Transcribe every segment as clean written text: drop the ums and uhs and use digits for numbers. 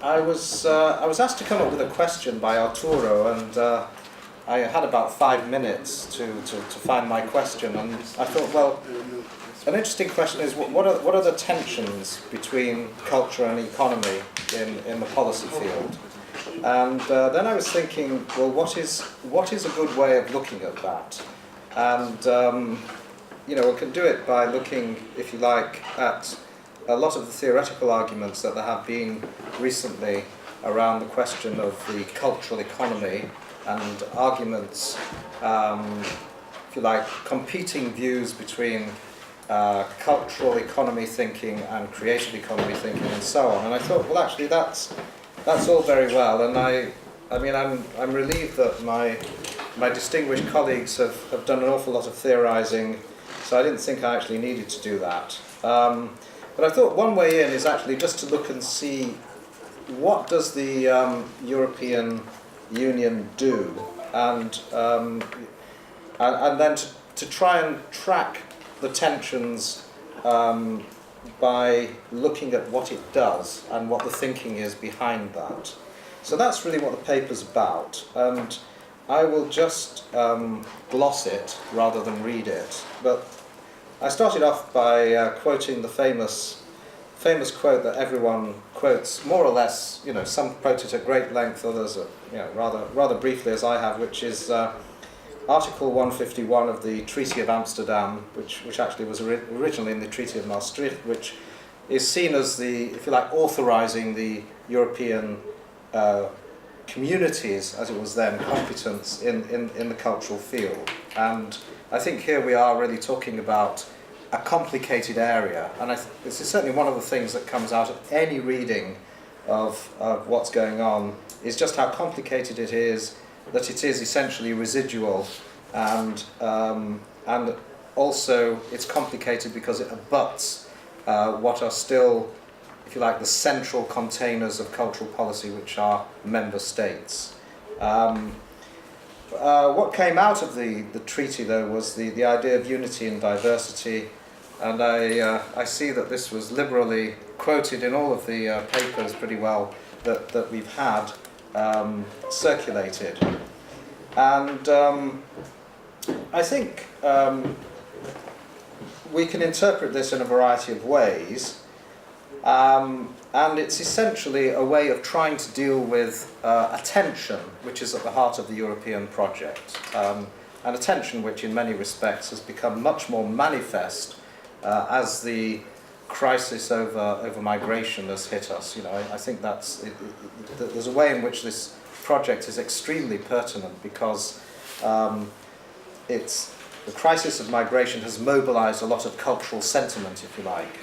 I was asked to come up with a question by Arturo, and I had about 5 minutes to find my question, and I thought, well, an interesting question is what are the tensions between culture and economy in the policy field? And then I was thinking, well, what is a good way of looking at that? And we can do it by looking, if you like, at a lot of the theoretical arguments that there have been recently around the question of the cultural economy, and arguments, if you like, competing views between cultural economy thinking and creative economy thinking and so on. And I thought, well, actually that's all very well, and I'm relieved that my distinguished colleagues have done an awful lot of theorizing, so I didn't think I actually needed to do that. But I thought one way in is actually just to look and see what does the European Union do, and then to try and track the tensions by looking at what it does and what the thinking is behind that. So that's really what the paper's about, and I will just gloss it rather than read it. But I started off by quoting the famous quote that everyone quotes, more or less. Some quote it at great length, others rather briefly, as I have, which is Article 151 of the Treaty of Amsterdam, which actually was originally in the Treaty of Maastricht, which is seen as the, if you like, authorizing the European communities, as it was then, competence in the cultural field. And I think here we are really talking about a complicated area, and this is certainly one of the things that comes out of any reading of what's going on, is just how complicated it is, that it is essentially residual, and also it's complicated because it abuts what are still, if you like, the central containers of cultural policy, which are member states. What came out of the treaty, though, was the idea of unity and diversity, and I see that this was liberally quoted in all of the papers pretty well that we've had circulated. And I think we can interpret this in a variety of ways, and it's essentially a way of trying to deal with a tension which is at the heart of the European project, and a tension which in many respects has become much more manifest as the crisis over migration has hit us. I think there's a way in which this project is extremely pertinent, because the crisis of migration has mobilized a lot of cultural sentiment, if you like,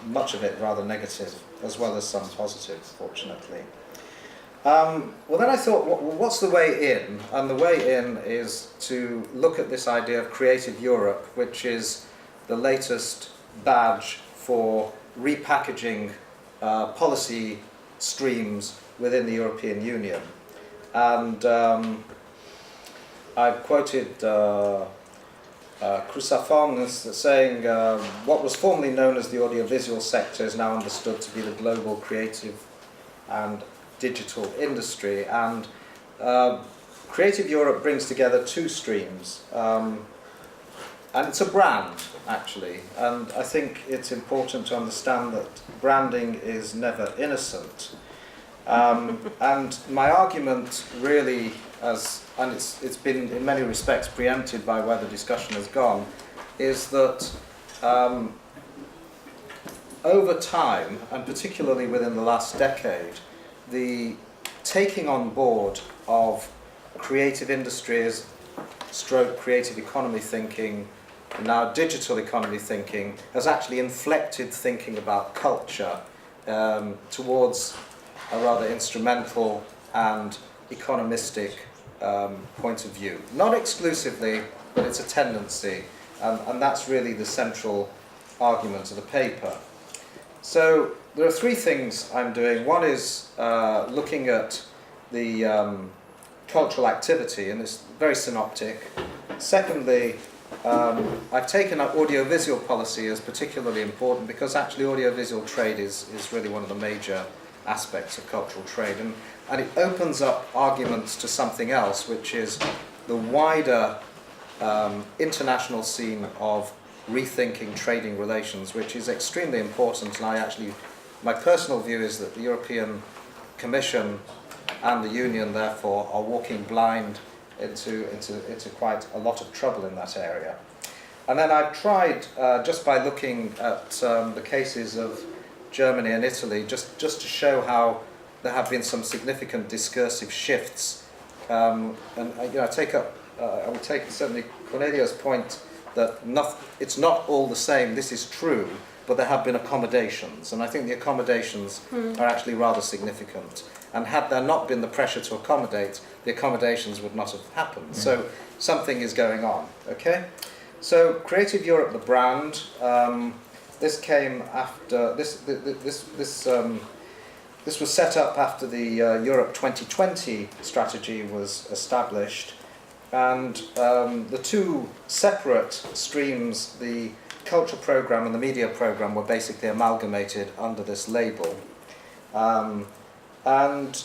much of it rather negative, as well as some positive, fortunately. Well, then I thought, what's the way in? And the way in is to look at this idea of Creative Europe, which is the latest badge for repackaging policy streams within the European Union. And I've quoted Crucifon as saying, what was formerly known as the audiovisual sector is now understood to be the global creative and digital industry. And Creative Europe brings together two streams. And it's a brand, actually. And I think it's important to understand that branding is never innocent. And my argument really, and it's been in many respects preempted by where the discussion has gone, is that over time, and particularly within the last decade, the taking on board of creative industries, stroke creative economy thinking, now digital economy thinking, has actually inflected thinking about culture towards a rather instrumental and economistic point of view. Not exclusively, but it's a tendency, and that's really the central argument of the paper. So there are three things I'm doing. One is looking at the cultural activity, and it's very synoptic. Secondly, I've taken up audiovisual policy as particularly important, because actually audiovisual trade is really one of the major aspects of cultural trade, and it opens up arguments to something else, which is the wider international scene of rethinking trading relations, which is extremely important. And my personal view is that the European Commission and the Union, therefore, are walking blind into quite a lot of trouble in that area. And then I've tried, just by looking at the cases of Germany and Italy, just to show how there have been some significant discursive shifts. And I would take certainly Cornelia's point that it's not all the same. This is true, but there have been accommodations, and I think the accommodations are actually rather significant. And had there not been the pressure to accommodate, the accommodations would not have happened. So something is going on. Okay. So Creative Europe, the brand. This came after this was set up after the Europe 2020 strategy was established, and the two separate streams, the culture program and the media program, were basically amalgamated under this label. And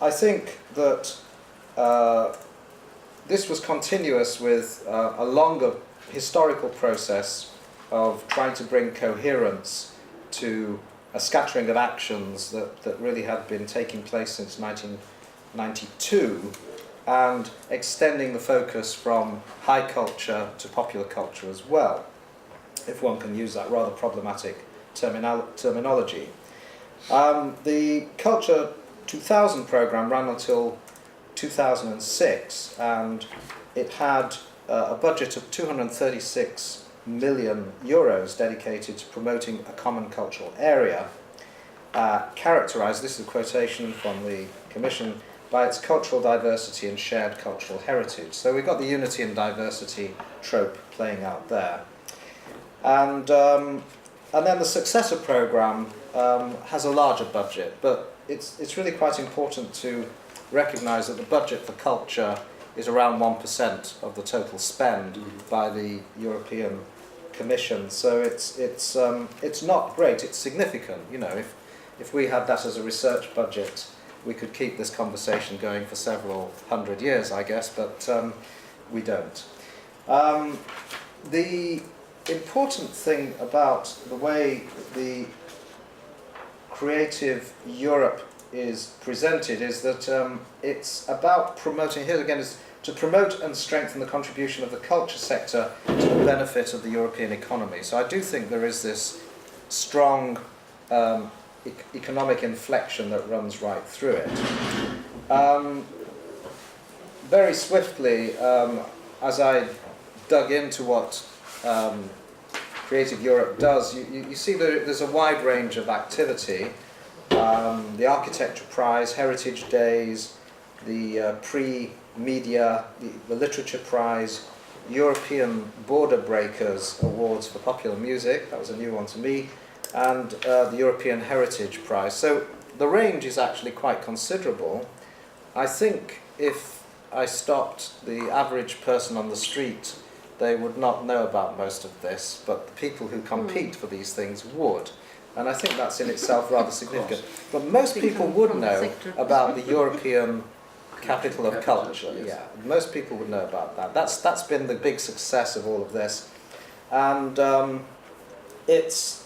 I think that this was continuous with a longer historical process of trying to bring coherence to a scattering of actions that really had been taking place since 1992, and extending the focus from high culture to popular culture as well, if one can use that rather problematic terminology. The Culture 2000 programme ran until 2006, and it had a budget of 236 million euros dedicated to promoting a common cultural area, characterised, this is a quotation from the Commission, by its cultural diversity and shared cultural heritage. So we've got the unity and diversity trope playing out there. And then the successor programme has a larger budget, but it's really quite important to recognise that the budget for culture is around 1% of the total spend by the European Commission. So it's not great. It's significant. You know, if we had that as a research budget, we could keep this conversation going for several hundred years, I guess, but we don't. The important thing about the way the Creative Europe is presented is that it's about promoting, here again, is to promote and strengthen the contribution of the culture sector to the benefit of the European economy. So I do think there is this strong economic inflection that runs right through it. Very swiftly, as I dug into what Creative Europe does, you see that there's a wide range of activity. The Architecture Prize, Heritage Days, the Pre-Media, the Literature Prize, European Border Breakers Awards for Popular Music, that was a new one to me, and the European Heritage Prize. So the range is actually quite considerable. I think if I stopped the average person on the street, they would not know about most of this, but the people who compete for these things would. And I think that's in itself rather significant. But most people would know about the European Capital of Culture. Yeah, most people would know about that. That's been the big success of all of this. And it's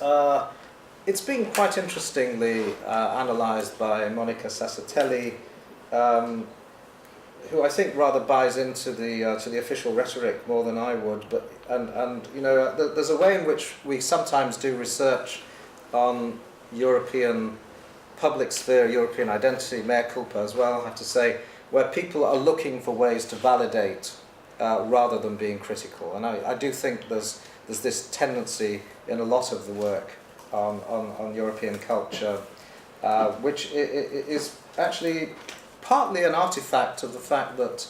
been quite interestingly analysed by Monica Sassatelli, who I think rather buys into the official rhetoric more than I would. But and you know, there's a way in which we sometimes do research on European public sphere, European identity, mea culpa as well, I have to say, where people are looking for ways to validate rather than being critical. And I do think there's this tendency in a lot of the work on European culture, which is actually partly an artifact of the fact that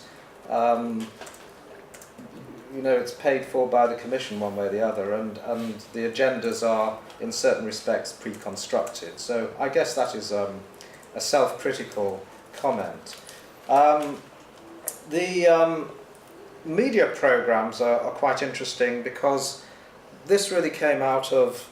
you know, it's paid for by the Commission one way or the other, and the agendas are in certain respects pre-constructed. So I guess that is a self-critical comment. The media programs are quite interesting because this really came out of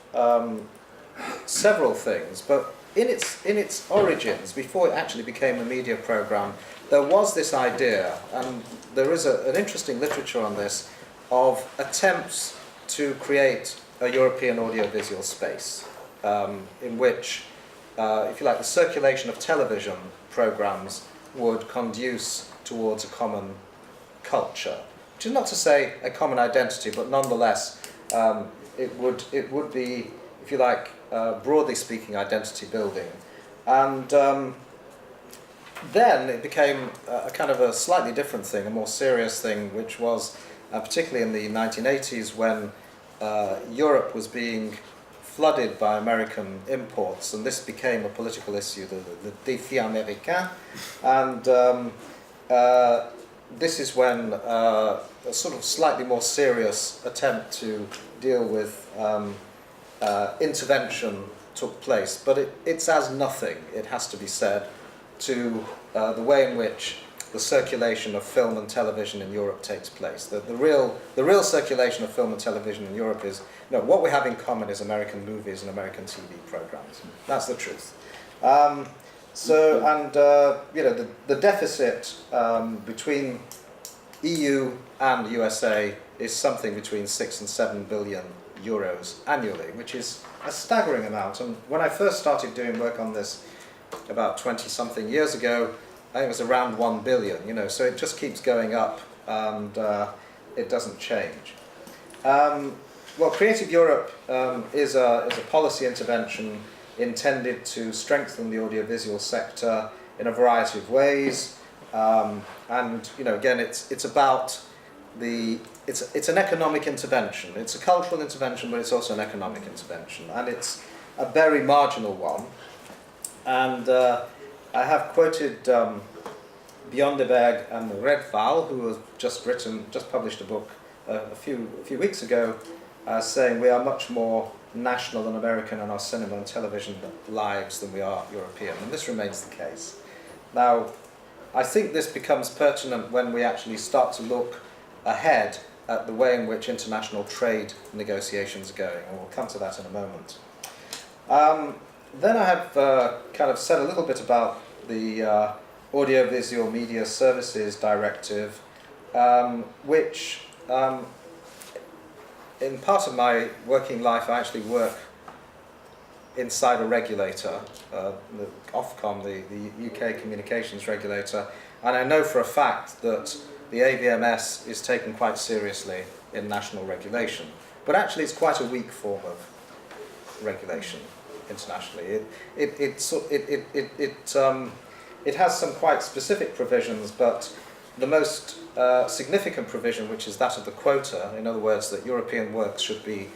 several things, but in its origins, before it actually became a media program, there was this idea, and there is an interesting literature on this, of attempts to create a European audiovisual space in which, if you like, the circulation of television programs would conduce towards a common culture, which is not to say a common identity, but nonetheless it would be, if you like, broadly speaking, identity building. And then it became a kind of a slightly different thing, a more serious thing, which was particularly in the 1980s when Europe was being flooded by American imports, and this became a political issue, the défi américain, and this is when a sort of slightly more serious attempt to deal with intervention took place. But it's as nothing, it has to be said, to the way in which the circulation of film and television in Europe takes place. The real circulation of film and television in Europe is, what we have in common is American movies and American TV programs. That's the truth. The deficit between EU and USA is something between 6 and 7 billion euros annually, which is a staggering amount. And when I first started doing work on this about 20-something years ago, I think it was around 1 billion, so it just keeps going up, and it doesn't change. Well, Creative Europe is a policy intervention intended to strengthen the audiovisual sector in a variety of ways, and again, it's about it's an economic intervention. It's a cultural intervention, but it's also an economic intervention, and it's a very marginal one. And I have quoted Björn de Berg and Redval, who have just published a book a few weeks ago, saying we are much more national and American in our cinema and television lives than we are European, and this remains the case. Now, I think this becomes pertinent when we actually start to look ahead at the way in which international trade negotiations are going, and we'll come to that in a moment. Then I have kind of said a little bit about the Audiovisual Media Services Directive, which in part of my working life I actually work inside a regulator, the Ofcom, the UK communications regulator, and I know for a fact that the AVMS is taken quite seriously in national regulation. But actually it's quite a weak form of regulation internationally. It has some quite specific provisions, but the most significant provision, which is that of the quota, in other words, that European works should be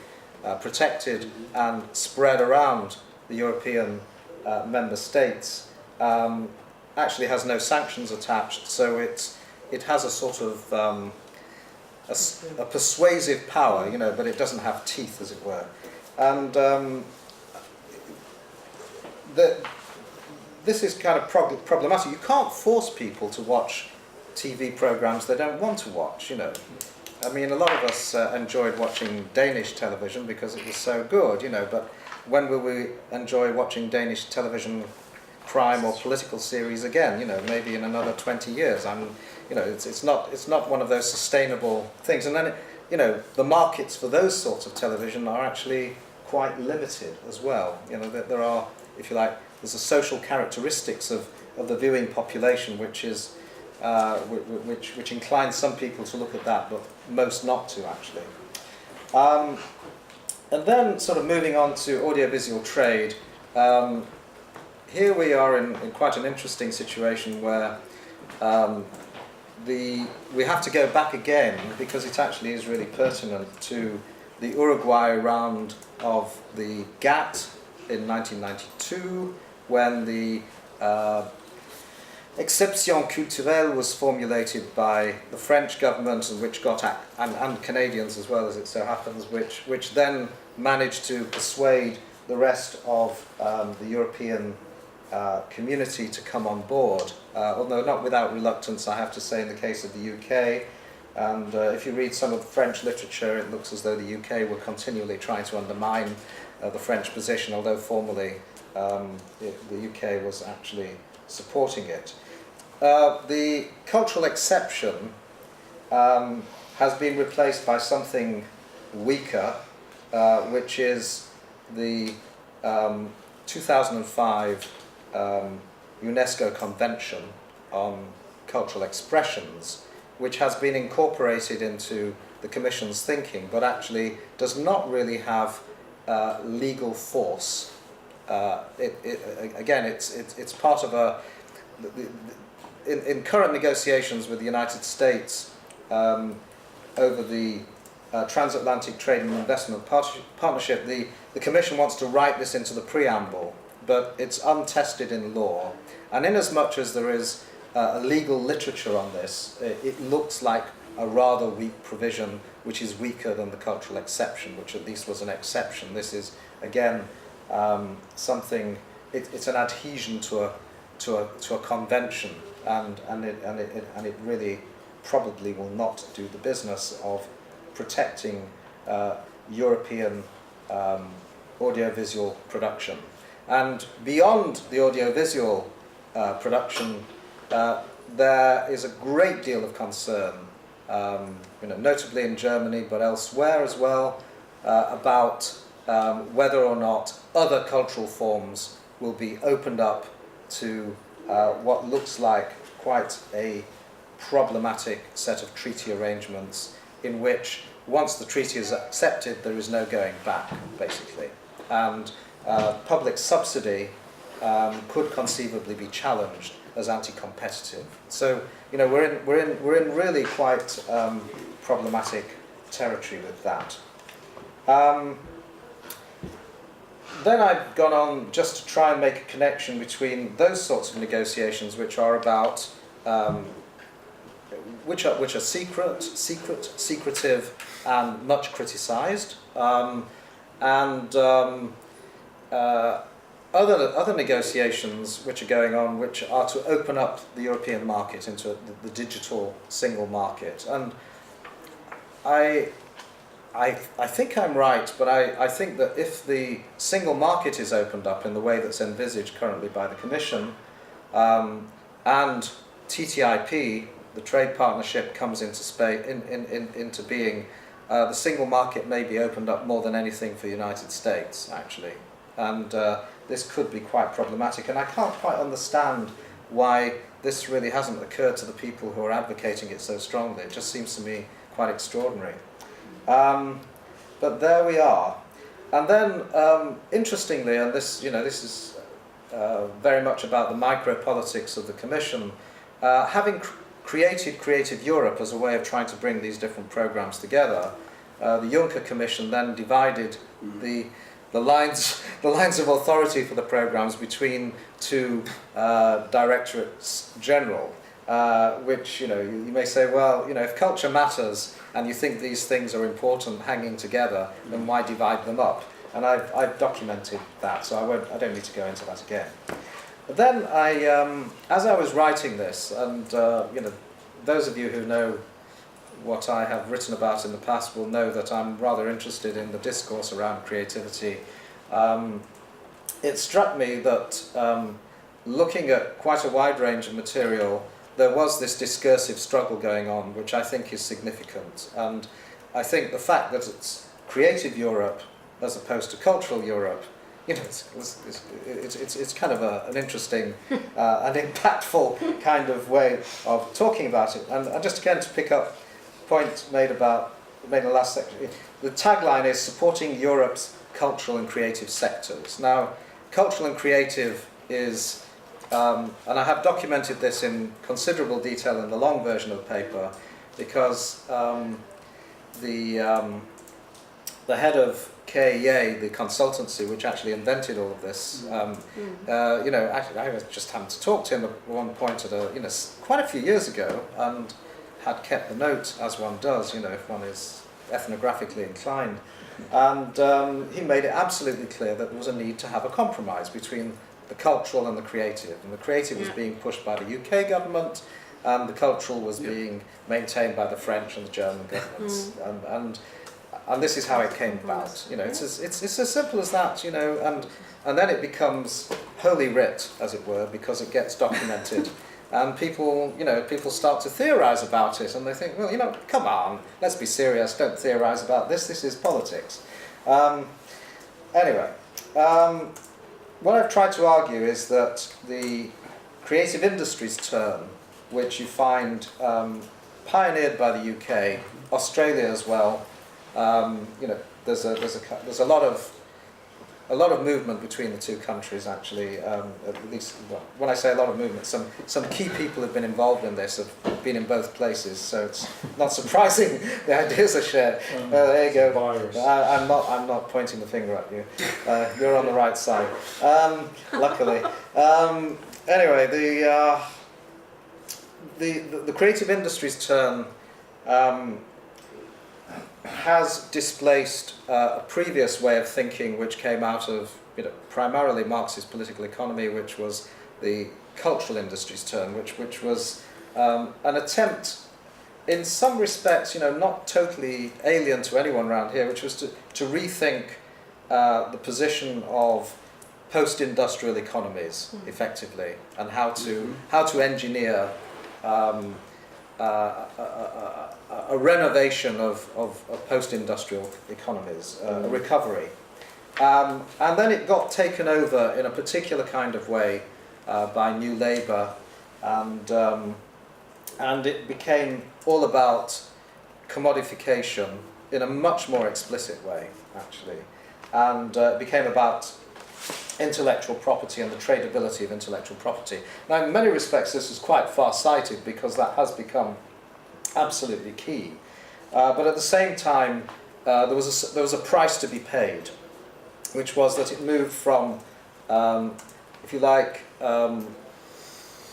protected and spread around the European member states, actually has no sanctions attached, so it has a sort of a persuasive power, but it doesn't have teeth, as it were. And this is kind of problematic. You can't force people to watch TV programs they don't want to watch, I mean, a lot of us enjoyed watching Danish television because it was so good, but when will we enjoy watching Danish television crime or political series again, maybe in another 20 years? It's not one of those sustainable things. And then, the markets for those sorts of television are actually quite limited as well. There are, if you like, there's a social characteristics of the viewing population which is which inclines some people to look at that, but most not to, actually. And then, sort of moving on to audiovisual trade, here we are in quite an interesting situation where we have to go back again, because it actually is really pertinent, to the Uruguay round of the GATT in 1992, when the Exception culturelle was formulated by the French government, and which got and Canadians as well, as it so happens, which then managed to persuade the rest of the European community to come on board, although not without reluctance, I have to say, in the case of the UK. And if you read some of the French literature, it looks as though the UK were continually trying to undermine the French position, although formally the UK was actually supporting it. The cultural exception has been replaced by something weaker, which is the 2005 UNESCO Convention on Cultural Expressions, which has been incorporated into the Commission's thinking, but actually does not really have legal force. Again, it's part of a... In current negotiations with the United States over the Transatlantic Trade and Investment Partnership, the Commission wants to write this into the preamble, but it's untested in law. And inasmuch as there is a legal literature on this, it looks like a rather weak provision, which is weaker than the cultural exception, which at least was an exception. This is, again, something, it's an adhesion to a convention, and it really probably will not do the business of protecting European audiovisual production. And beyond the audiovisual production, there is a great deal of concern, notably in Germany, but elsewhere as well, about whether or not other cultural forms will be opened up to what looks like quite a problematic set of treaty arrangements, in which once the treaty is accepted, there is no going back, basically. And public subsidy could conceivably be challenged as anti-competitive. So, we're in really quite problematic territory with that. Then I've gone on just to try and make a connection between those sorts of negotiations, which are about which are secretive, and much criticised, and other negotiations which are going on, which are to open up the European market into the digital single market. And I think I'm right, but I think that if the single market is opened up in the way that's envisaged currently by the Commission, and TTIP, the trade partnership, comes into being, the single market may be opened up more than anything for the United States, actually. And this could be quite problematic. And I can't quite understand why this really hasn't occurred to the people who are advocating it so strongly. It just seems to me quite extraordinary. But there we are. And then, interestingly, and this is very much about the micro-politics of the Commission, having created Creative Europe as a way of trying to bring these different programs together, the Juncker Commission then divided the lines of authority for the programs between two directorates general, which you may say, well, if culture matters and you think these things are important hanging together, then why divide them up? And I've documented that, so I don't need to go into that again. But then as I was writing this, and those of you who know what I have written about in the past will know that I'm rather interested in the discourse around creativity. It struck me that looking at quite a wide range of material, there was this discursive struggle going on, which I think is significant. And I think the fact that it's Creative Europe as opposed to Cultural Europe, it's kind of an interesting and impactful kind of way of talking about it. And just again to pick up the point made in the last section, the tagline is supporting Europe's cultural and creative sectors. Now, cultural and creative is, and I have documented this in considerable detail in the long version of the paper, because the head of KEA, the consultancy which actually invented all of this, actually I was just having to talk to him at one point quite a few years ago, and had kept the note, as one does, if one is ethnographically inclined. And he made it absolutely clear that there was a need to have a compromise between the cultural and the creative. And the creative was being pushed by the UK government, and the cultural was being maintained by the French and the German governments. And and this is how it came about. You know, it's as simple as that. You know, and then it becomes holy writ, as it were, because it gets documented. And people start to theorize about it, and they think, well, you know, come on, let's be serious, don't theorize about this, this is politics. Anyway, what I've tried to argue is that the creative industries term, which you find pioneered by the UK, Australia as well, you know, there's a lot of movement between the two countries, actually. At least, well, when I say a lot of movement, some key people who've been involved in this have been in both places, so it's not surprising the ideas are shared. There you go. I'm not pointing the finger at you. You're on the right side, luckily. Anyway, the creative industries term has displaced a previous way of thinking which came out of, you know, primarily Marxist political economy, which was the cultural industries term, which was an attempt, in some respects, you know, not totally alien to anyone around here, which was to rethink the position of post-industrial economies effectively, and how to engineer a renovation of post-industrial economies, a recovery. And then it got taken over in a particular kind of way by New Labour, and it became all about commodification in a much more explicit way, actually. And it became about intellectual property and the tradability of intellectual property. Now, in many respects, this is quite far-sighted, because that has become absolutely key. But at the same time, there was a price to be paid, which was that it moved from, if you like,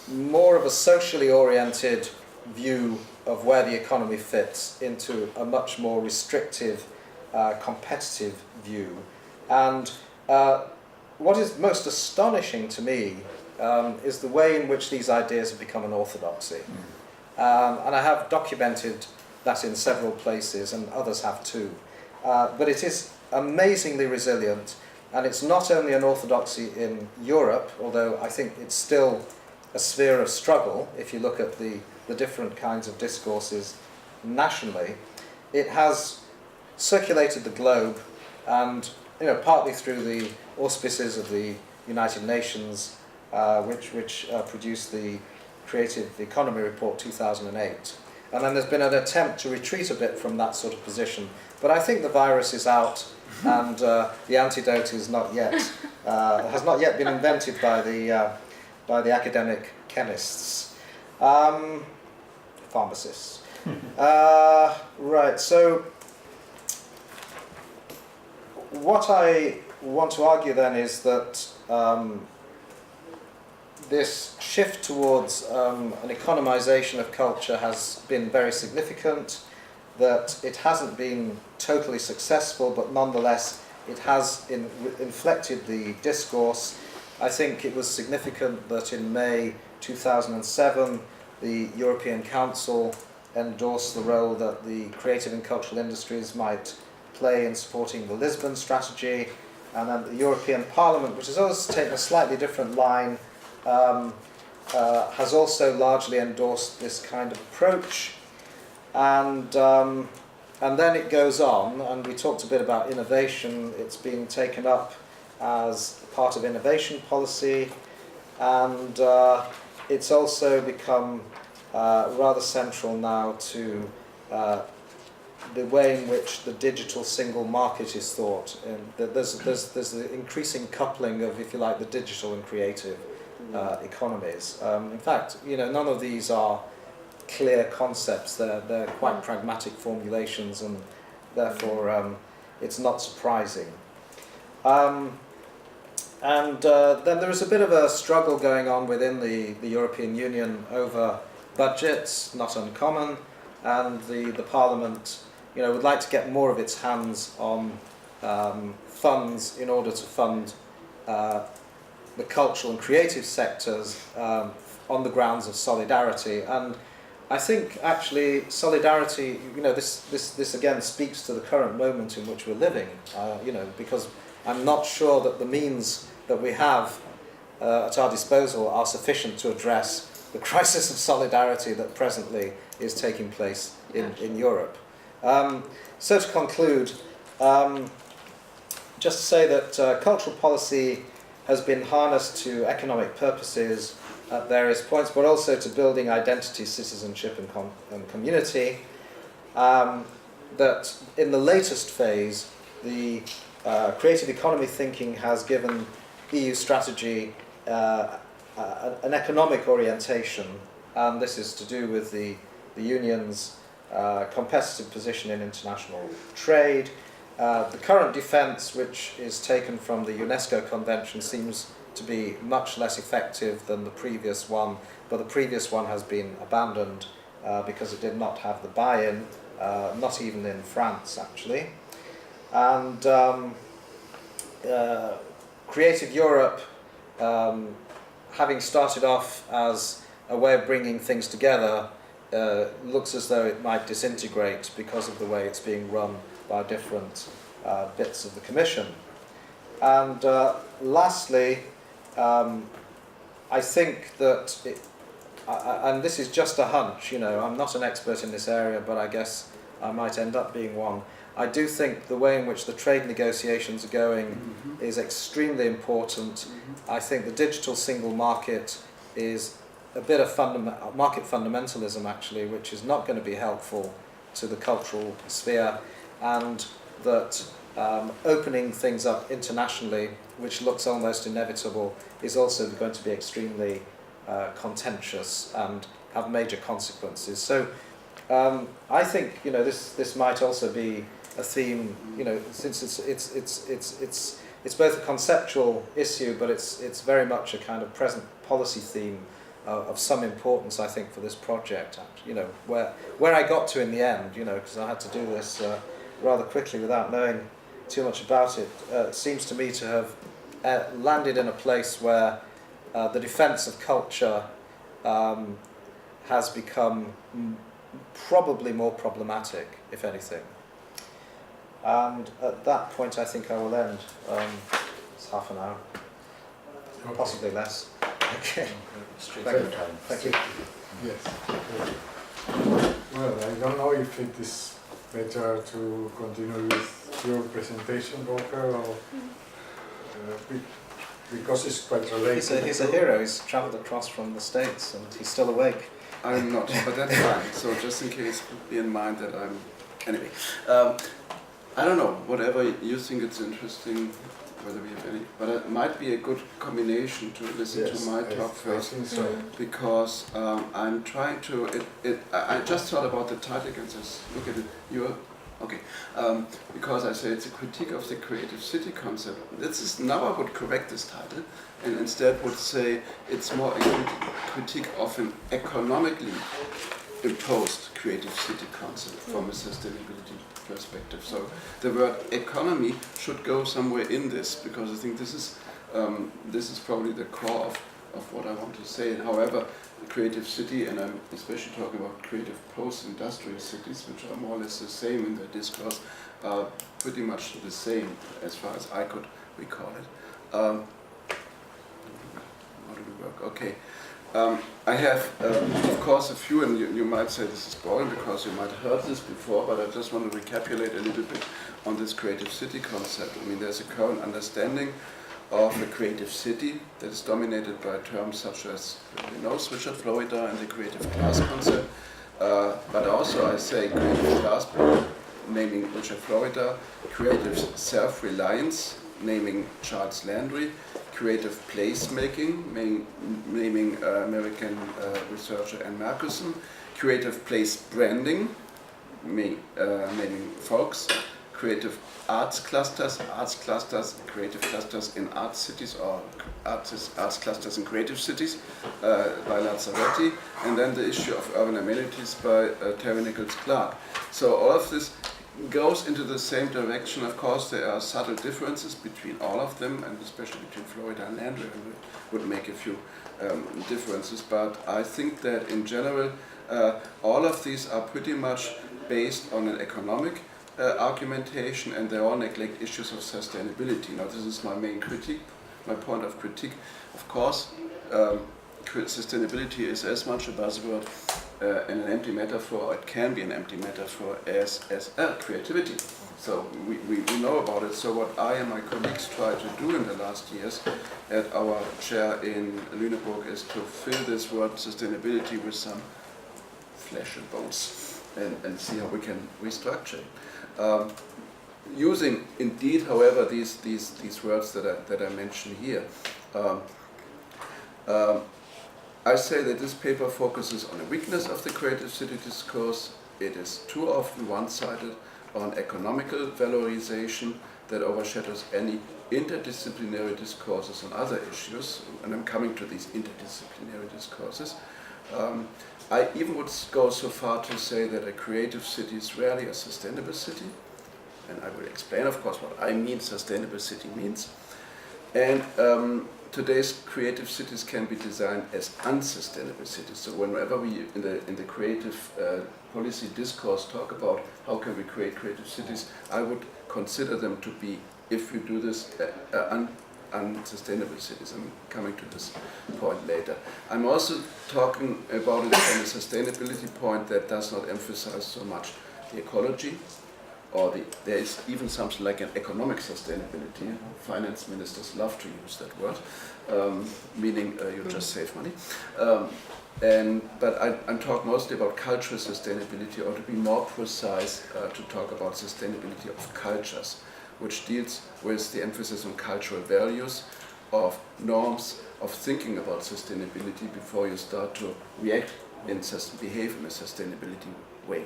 more of a socially oriented view of where the economy fits into a much more restrictive, competitive view. And what is most astonishing to me is the way in which these ideas have become an orthodoxy. And I have documented that in several places, and others have too. But it is amazingly resilient, and it's not only an orthodoxy in Europe, although I think it's still a sphere of struggle if you look at the different kinds of discourses nationally. It has circulated the globe, and, you know, partly through the auspices of the United Nations, which produced the Creative Economy Report 2008. And then there's been an attempt to retreat a bit from that sort of position. But I think the virus is out, and the antidote is not yet has not yet been invented by the academic chemists, pharmacists. Right. So what I want to argue then is that this shift towards an economization of culture has been very significant, that it hasn't been totally successful, but nonetheless it has inflected the discourse. I think it was significant that in May 2007 the European Council endorsed the role that the creative and cultural industries might play in supporting the Lisbon strategy, and then the European Parliament, which has always taken a slightly different line, has also largely endorsed this kind of approach. And then it goes on, and we talked a bit about innovation. It's being taken up as part of innovation policy, and it's also become rather central now to the way in which the digital single market is thought. And there's the increasing coupling of, if you like, the digital and creative economies. In fact, you know, none of these are clear concepts. They're quite pragmatic formulations, and therefore it's not surprising. And then there is a bit of a struggle going on within the European Union over budgets, not uncommon, and the Parliament, you know, would like to get more of its hands on funds in order to fund the cultural and creative sectors on the grounds of solidarity. And I think actually solidarity, this again speaks to the current moment in which we're living, because I'm not sure that the means that we have at our disposal are sufficient to address the crisis of solidarity that presently is taking place in Europe. So to conclude, just to say that cultural policy has been harnessed to economic purposes at various points, but also to building identity, citizenship and community. That in the latest phase, the creative economy thinking has given EU strategy an economic orientation, and this is to do with the Union's competitive position in international trade. The current defence, which is taken from the UNESCO Convention, seems to be much less effective than the previous one, but the previous one has been abandoned because it did not have the buy-in, not even in France actually. And Creative Europe, having started off as a way of bringing things together, looks as though it might disintegrate because of the way it's being run by different bits of the Commission. And lastly, I think that, and this is just a hunch, I'm not an expert in this area, but I guess I might end up being one. I do think the way in which the trade negotiations are going is extremely important. I think the digital single market is a bit of market fundamentalism, actually, which is not going to be helpful to the cultural sphere, and that opening things up internationally, which looks almost inevitable, is also going to be extremely contentious and have major consequences. So I think this might also be a theme, since it's both a conceptual issue, but it's very much a kind of present policy theme of some importance, I think, for this project. Where I got to in the end, because I had to do this rather quickly without knowing too much about it, seems to me to have landed in a place where the defence of culture has become probably more problematic, if anything. And at that point, I think I will end. It's half an hour, possibly less. Okay. Thank you. Yes. Well, I don't know if it is better to continue with your presentation, Volker, or because it's quite related. He's a hero. He's travelled across from the States and he's still awake. I'm not, but that's fine. So just in case, be in mind that I'm... Anyway, I don't know, whatever you think it's interesting, whether we have any, but it might be a good combination to listen to my talk first, because I'm trying to, I just thought about the title and just look at it, because I say it's a critique of the creative city concept. Now I would correct this title and instead would say it's more a critique of an economically imposed creative city concept from a sustainability perspective. So the word economy should go somewhere in this, because I think this is probably the core of what I want to say. However, the creative city, and I'm especially talking about creative post-industrial cities, which are more or less the same in their discourse, are pretty much the same as far as I could recall it. How do we work? Okay. I have, of course, a few, and you might say this is boring because you might have heard this before, but I just want to recapitulate a little bit on this creative city concept. I mean, there's a current understanding of a creative city that is dominated by terms such as, Richard Florida and the creative class concept, but also I say creative class, naming Richard Florida, creative self-reliance, naming Charles Landry, creative placemaking, naming American researcher Ann Markuson, creative place branding, naming Folks, creative arts clusters, creative clusters in art cities, or arts clusters in creative cities by Lazzaretti, and then the issue of urban amenities by Terry Nichols Clark. So all of this goes into the same direction. Of course, there are subtle differences between all of them, and especially between Florida and Landry, and we would make a few differences. But I think that in general, All of these are pretty much based on an economic argumentation, and they all neglect issues of sustainability. Now, this is my main critique, my point of critique. Of course, sustainability is as much a buzzword and an empty metaphor, or it can be an empty metaphor, as creativity. So we know about it. So what I and my colleagues tried to do in the last years at our chair in Lüneburg is to fill this word sustainability with some flesh and bones and see how we can restructure it. Using indeed, however, these words that I mention here. I say that this paper focuses on the weakness of the creative city discourse. It is too often one-sided on economical valorization that overshadows any interdisciplinary discourses on other issues, and I'm coming to these interdisciplinary discourses. I even would go so far to say that a creative city is rarely a sustainable city, and I will explain, of course, what I mean sustainable city means. And today's creative cities can be designed as unsustainable cities. So whenever we in the creative policy discourse talk about how can we create creative cities, I would consider them to be, if we do this, unsustainable cities. I'm coming to this point later. I'm also talking about it from a sustainability point that does not emphasize so much the ecology, or there is even something like an economic sustainability. Finance ministers love to use that word, meaning you just save money. But I'm talking mostly about cultural sustainability, or to be more precise, to talk about sustainability of cultures, which deals with the emphasis on cultural values, of norms, of thinking about sustainability before you start to react and behave in a sustainable way.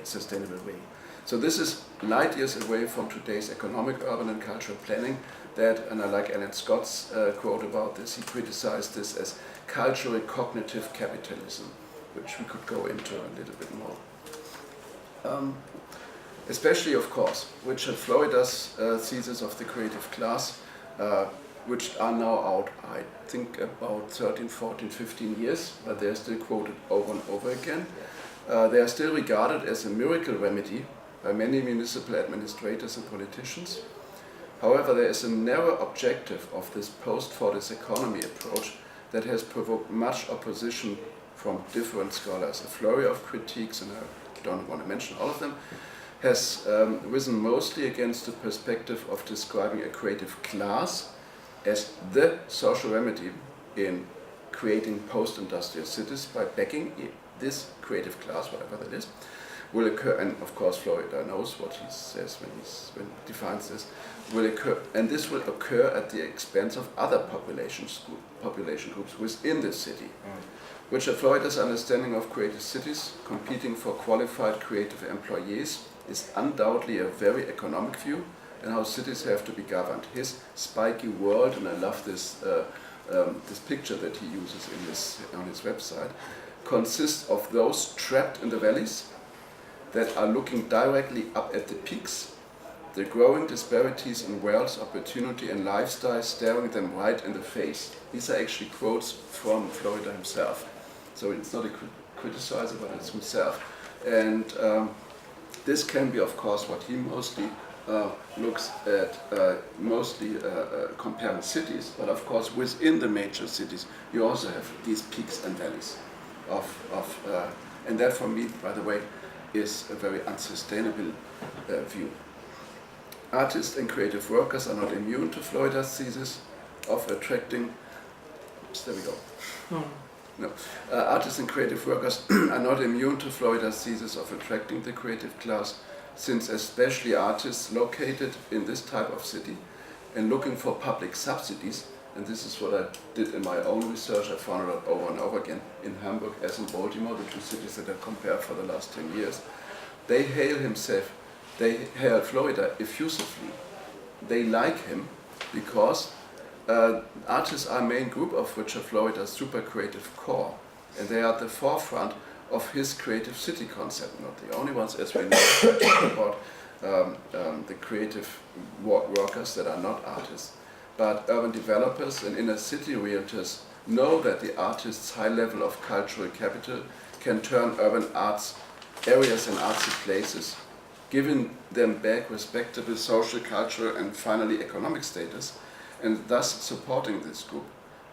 So this is light years away from today's economic, urban and cultural planning that, and I like Alan Scott's quote about this, he criticized this as cultural cognitive capitalism, which we could go into a little bit more. Especially, of course, Richard Florida's thesis of the creative class, which are now out, I think, about 13, 14, 15 years, but they're still quoted over and over again. They are still regarded as a miracle remedy by many municipal administrators and politicians. However, there is a narrow objective of this post-Fordist economy approach that has provoked much opposition from different scholars. A flurry of critiques, and I don't want to mention all of them, has risen mostly against the perspective of describing a creative class as the social remedy in creating post-industrial cities by backing this creative class, whatever that is, will occur, and of course Florida knows what he says when he defines this, will occur, and this will occur at the expense of other population groups within the city. Richard Florida's understanding of creative cities competing for qualified creative employees is undoubtedly a very economic view, and how cities have to be governed. His spiky world, and I love this this picture that he uses on his website, consists of those trapped in the valleys that are looking directly up at the peaks, the growing disparities in wealth, opportunity and lifestyle staring them right in the face. These are actually quotes from Florida himself. So it's not a criticizer, but it's himself. And this can be, of course, what he mostly looks at, comparing cities, but of course within the major cities you also have these peaks and valleys and that for me, by the way, is a very unsustainable view. Artists and creative workers are not immune to Florida's thesis of attracting, there we go. No. Artists and creative workers are not immune to Florida's thesis of attracting the creative class, since especially artists located in this type of city and looking for public subsidies, and this is what I did in my own research, I found it out over and over again in Hamburg as in Baltimore, the two cities that I compared for the last 10 years, they hail Florida effusively. They like him because artists are a main group of Richard Florida's super creative core, and they are at the forefront of his creative city concept, not the only ones, as we know about the creative workers that are not artists. But urban developers and inner city realtors know that the artist's high level of cultural capital can turn urban arts areas and artsy places, giving them back respectable social, cultural, and finally economic status, and thus supporting this group.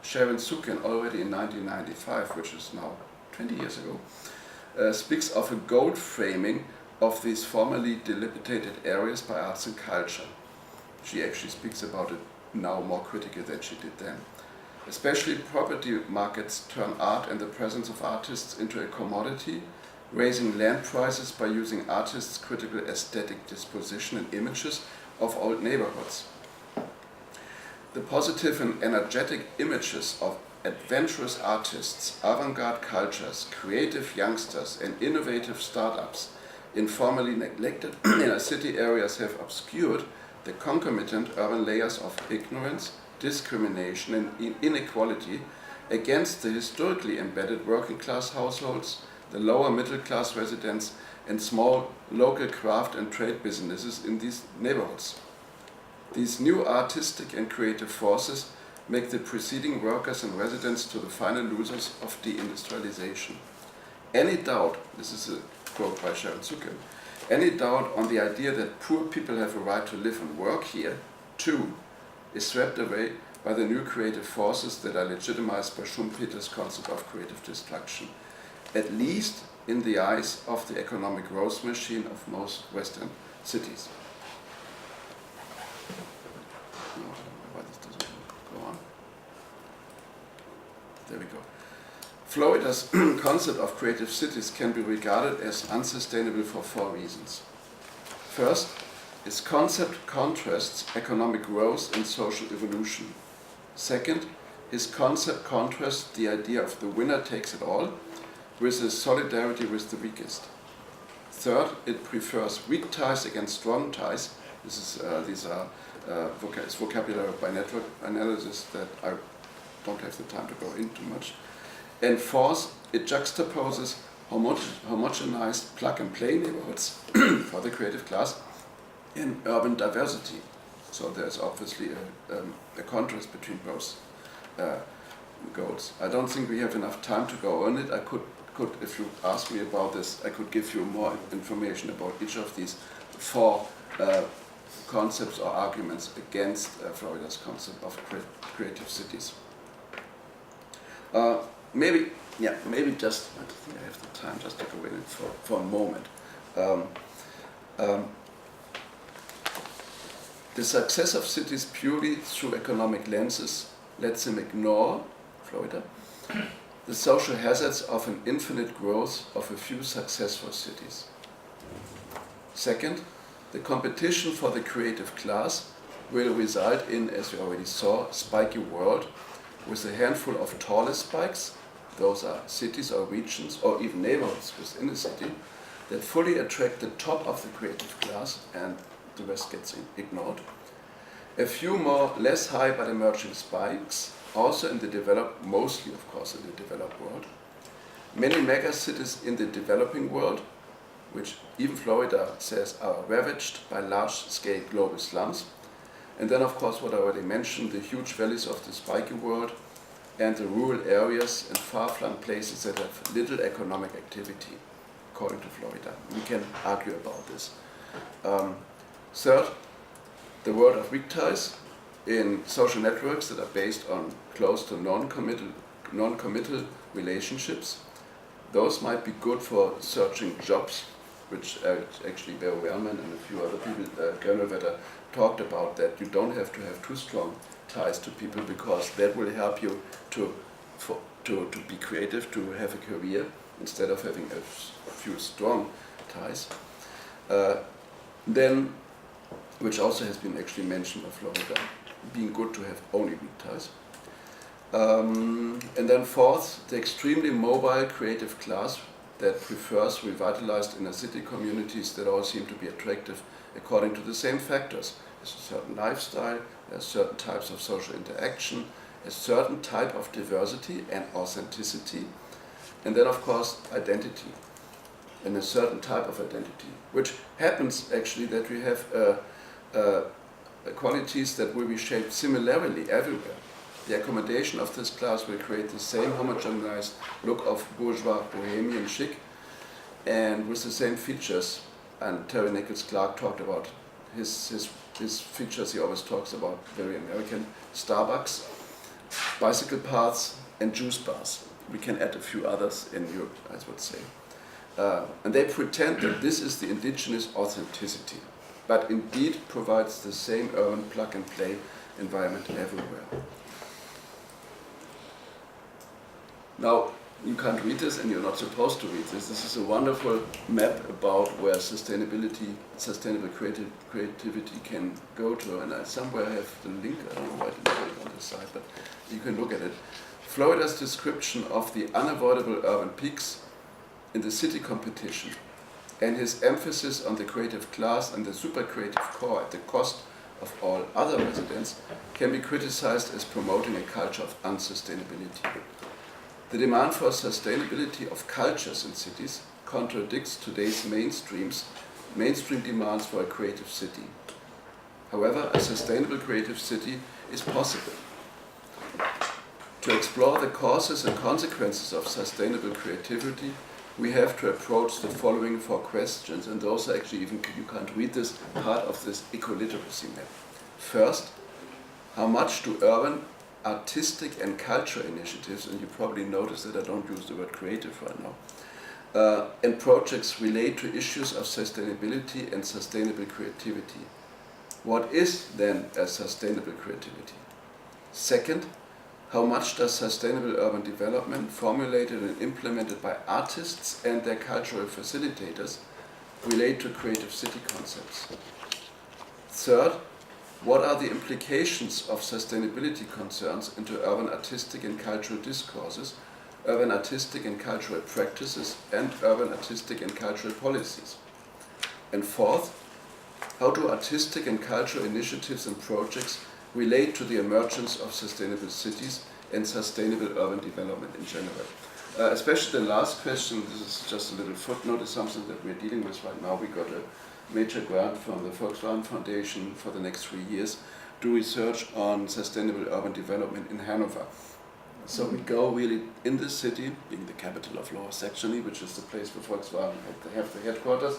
Sharon Sukin, already in 1995, which is now 20 years ago, speaks of a gold framing of these formerly dilapidated areas by arts and culture. She actually speaks about it now more critically than she did then. Especially property markets turn art and the presence of artists into a commodity, raising land prices by using artists' critical aesthetic disposition and images of old neighborhoods. The positive and energetic images of adventurous artists, avant-garde cultures, creative youngsters, and innovative startups in formerly neglected inner city areas have obscured the concomitant urban layers of ignorance, discrimination, and inequality against the historically embedded working class households, the lower middle class residents, and small local craft and trade businesses in these neighborhoods. These new artistic and creative forces make the preceding workers and residents to the final losers of deindustrialization. Any doubt, this is a quote by Sharon Sukin, any doubt on the idea that poor people have a right to live and work here, too, is swept away by the new creative forces that are legitimized by Schumpeter's concept of creative destruction, at least in the eyes of the economic growth machine of most Western cities. Why this doesn't go on? There we go. Florida's concept of creative cities can be regarded as unsustainable for 4 reasons. First, its concept contrasts economic growth and social evolution. Second, his concept contrasts the idea of the winner takes it all with his solidarity with the weakest. Third, it prefers weak ties against strong ties. These are vocabulary by network analysis that I don't have the time to go into much. And fourth, it juxtaposes homogenized plug-and-play neighborhoods for the creative class in urban diversity. So there's obviously a contrast between both goals. I don't think we have enough time to go on it. I could, if you ask me about this, I could give you more information about each of these 4 concepts or arguments against Florida's concept of creative cities. Maybe just, I think I have the time just to go in it for a moment. The success of cities purely through economic lenses lets them ignore, Florida, the social hazards of an infinite growth of a few successful cities. Second, the competition for the creative class will result in, as you already saw, a spiky world with a handful of tallest spikes, those are cities or regions or even neighborhoods within a city, that fully attract the top of the creative class and the rest gets ignored. A few more less high but emerging spikes, also in the developed, mostly of course in the developed world. Many megacities in the developing world, which even Florida says are ravaged by large-scale global slums. And then of course what I already mentioned, the huge valleys of the spiky world and the rural areas and far-flung places that have little economic activity, according to Florida. We can argue about this. Third, the world of weak ties in social networks that are based on close to non-committal relationships. Those might be good for searching jobs, which actually Bear Wellman and a few other people, Kernelwetter, talked about, that you don't have to have too strong ties to people because that will help you to be creative, to have a career, instead of having a few strong ties. Then, which also has been actually mentioned by Florida, being good to have only weak ties. And then fourth, the extremely mobile creative class that prefers revitalized inner city communities that all seem to be attractive according to the same factors. There's a certain lifestyle, there are certain types of social interaction, a certain type of diversity and authenticity, and then of course identity, and a certain type of identity, which happens actually that we have qualities that will be shaped similarly everywhere. The accommodation of this class will create the same homogenized look of bourgeois bohemian chic and with the same features. And Terry Nichols Clark talked about his features. He always talks about very American: Starbucks, bicycle paths, and juice bars. We can add a few others in Europe, I would say. And they pretend that this is the indigenous authenticity, but indeed provides the same urban plug-and-play environment everywhere. Now, you can't read this, and you're not supposed to read this. This is a wonderful map about where sustainable creativity can go to, and I somewhere have the link. I don't know why I didn't put it on the side, but you can look at it. Florida's description of the unavoidable urban peaks in the city competition, and his emphasis on the creative class and the super creative core at the cost of all other residents, can be criticized as promoting a culture of unsustainability. The demand for sustainability of cultures in cities contradicts today's mainstream demands for a creative city. However, a sustainable creative city is possible. To explore the causes and consequences of sustainable creativity, we have to approach the following 4 questions, and those are actually, even you can't read this, part of this ecoliteracy map. First, how much do urban, artistic and cultural initiatives, and you probably noticed that I don't use the word creative right now, and projects relate to issues of sustainability and sustainable creativity? What is then a sustainable creativity? Second, how much does sustainable urban development, formulated and implemented by artists and their cultural facilitators, relate to creative city concepts? Third, what are the implications of sustainability concerns into urban artistic and cultural discourses, urban artistic and cultural practices, and urban artistic and cultural policies? And fourth, how do artistic and cultural initiatives and projects relate to the emergence of sustainable cities and sustainable urban development in general? Especially the last question, this is just a little footnote, is something that we're dealing with right now. We got a major grant from the Volkswagen Foundation for the next 3 years to do research on sustainable urban development in Hanover. So we go really in the city, being the capital of Lower Saxony, which is the place where Volkswagen have the headquarters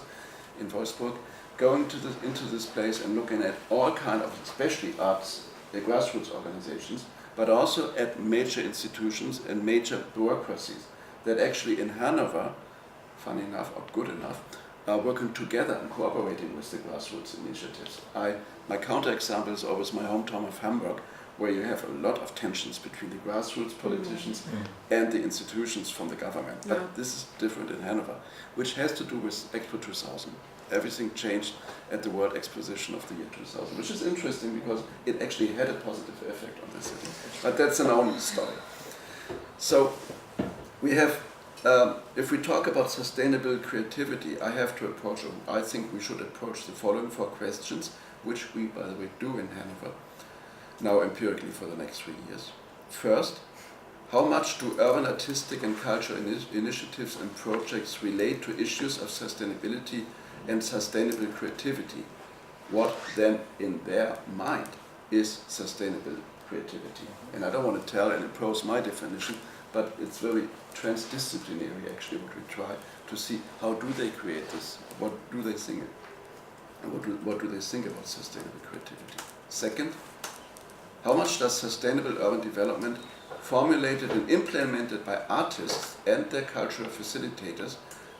in Wolfsburg, going into this place and looking at all kind of, especially arts, the grassroots organizations, but also at major institutions and major bureaucracies that actually in Hanover, funny enough or good enough, are working together and cooperating with the grassroots initiatives. My counterexample is always my hometown of Hamburg, where you have a lot of tensions between the grassroots politicians and the institutions from the government. Yeah. But this is different in Hanover, which has to do with Expo 2000. Everything changed at the World Exposition of the year 2000, which is interesting because it actually had a positive effect on the city. But that's an own story. So we have, if we talk about sustainable creativity, I think we should approach the following 4 questions, which we, by the way, do in Hanover, now empirically for the next 3 years. First, how much do urban artistic and cultural initiatives and projects relate to issues of sustainability and sustainable creativity? What then, in their mind, is sustainable creativity? And I don't want to tell and impose my definition, but it's very transdisciplinary actually what we try to see. How do they create this? What do they think? And what do they think about sustainable creativity? Second, how much does sustainable urban development, formulated and implemented by artists and their cultural facilitators,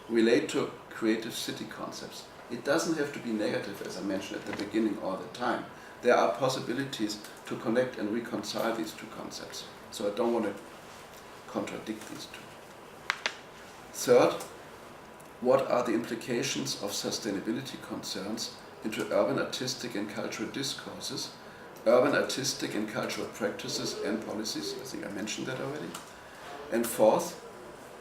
relate to creative city concepts? It doesn't have to be negative, as I mentioned at the beginning, all the time. There are possibilities to connect and reconcile these 2 concepts. So I don't want to contradict these 2. Third, what are the implications of sustainability concerns into urban artistic and cultural discourses, urban artistic and cultural practices and policies? I think I mentioned that already. And fourth,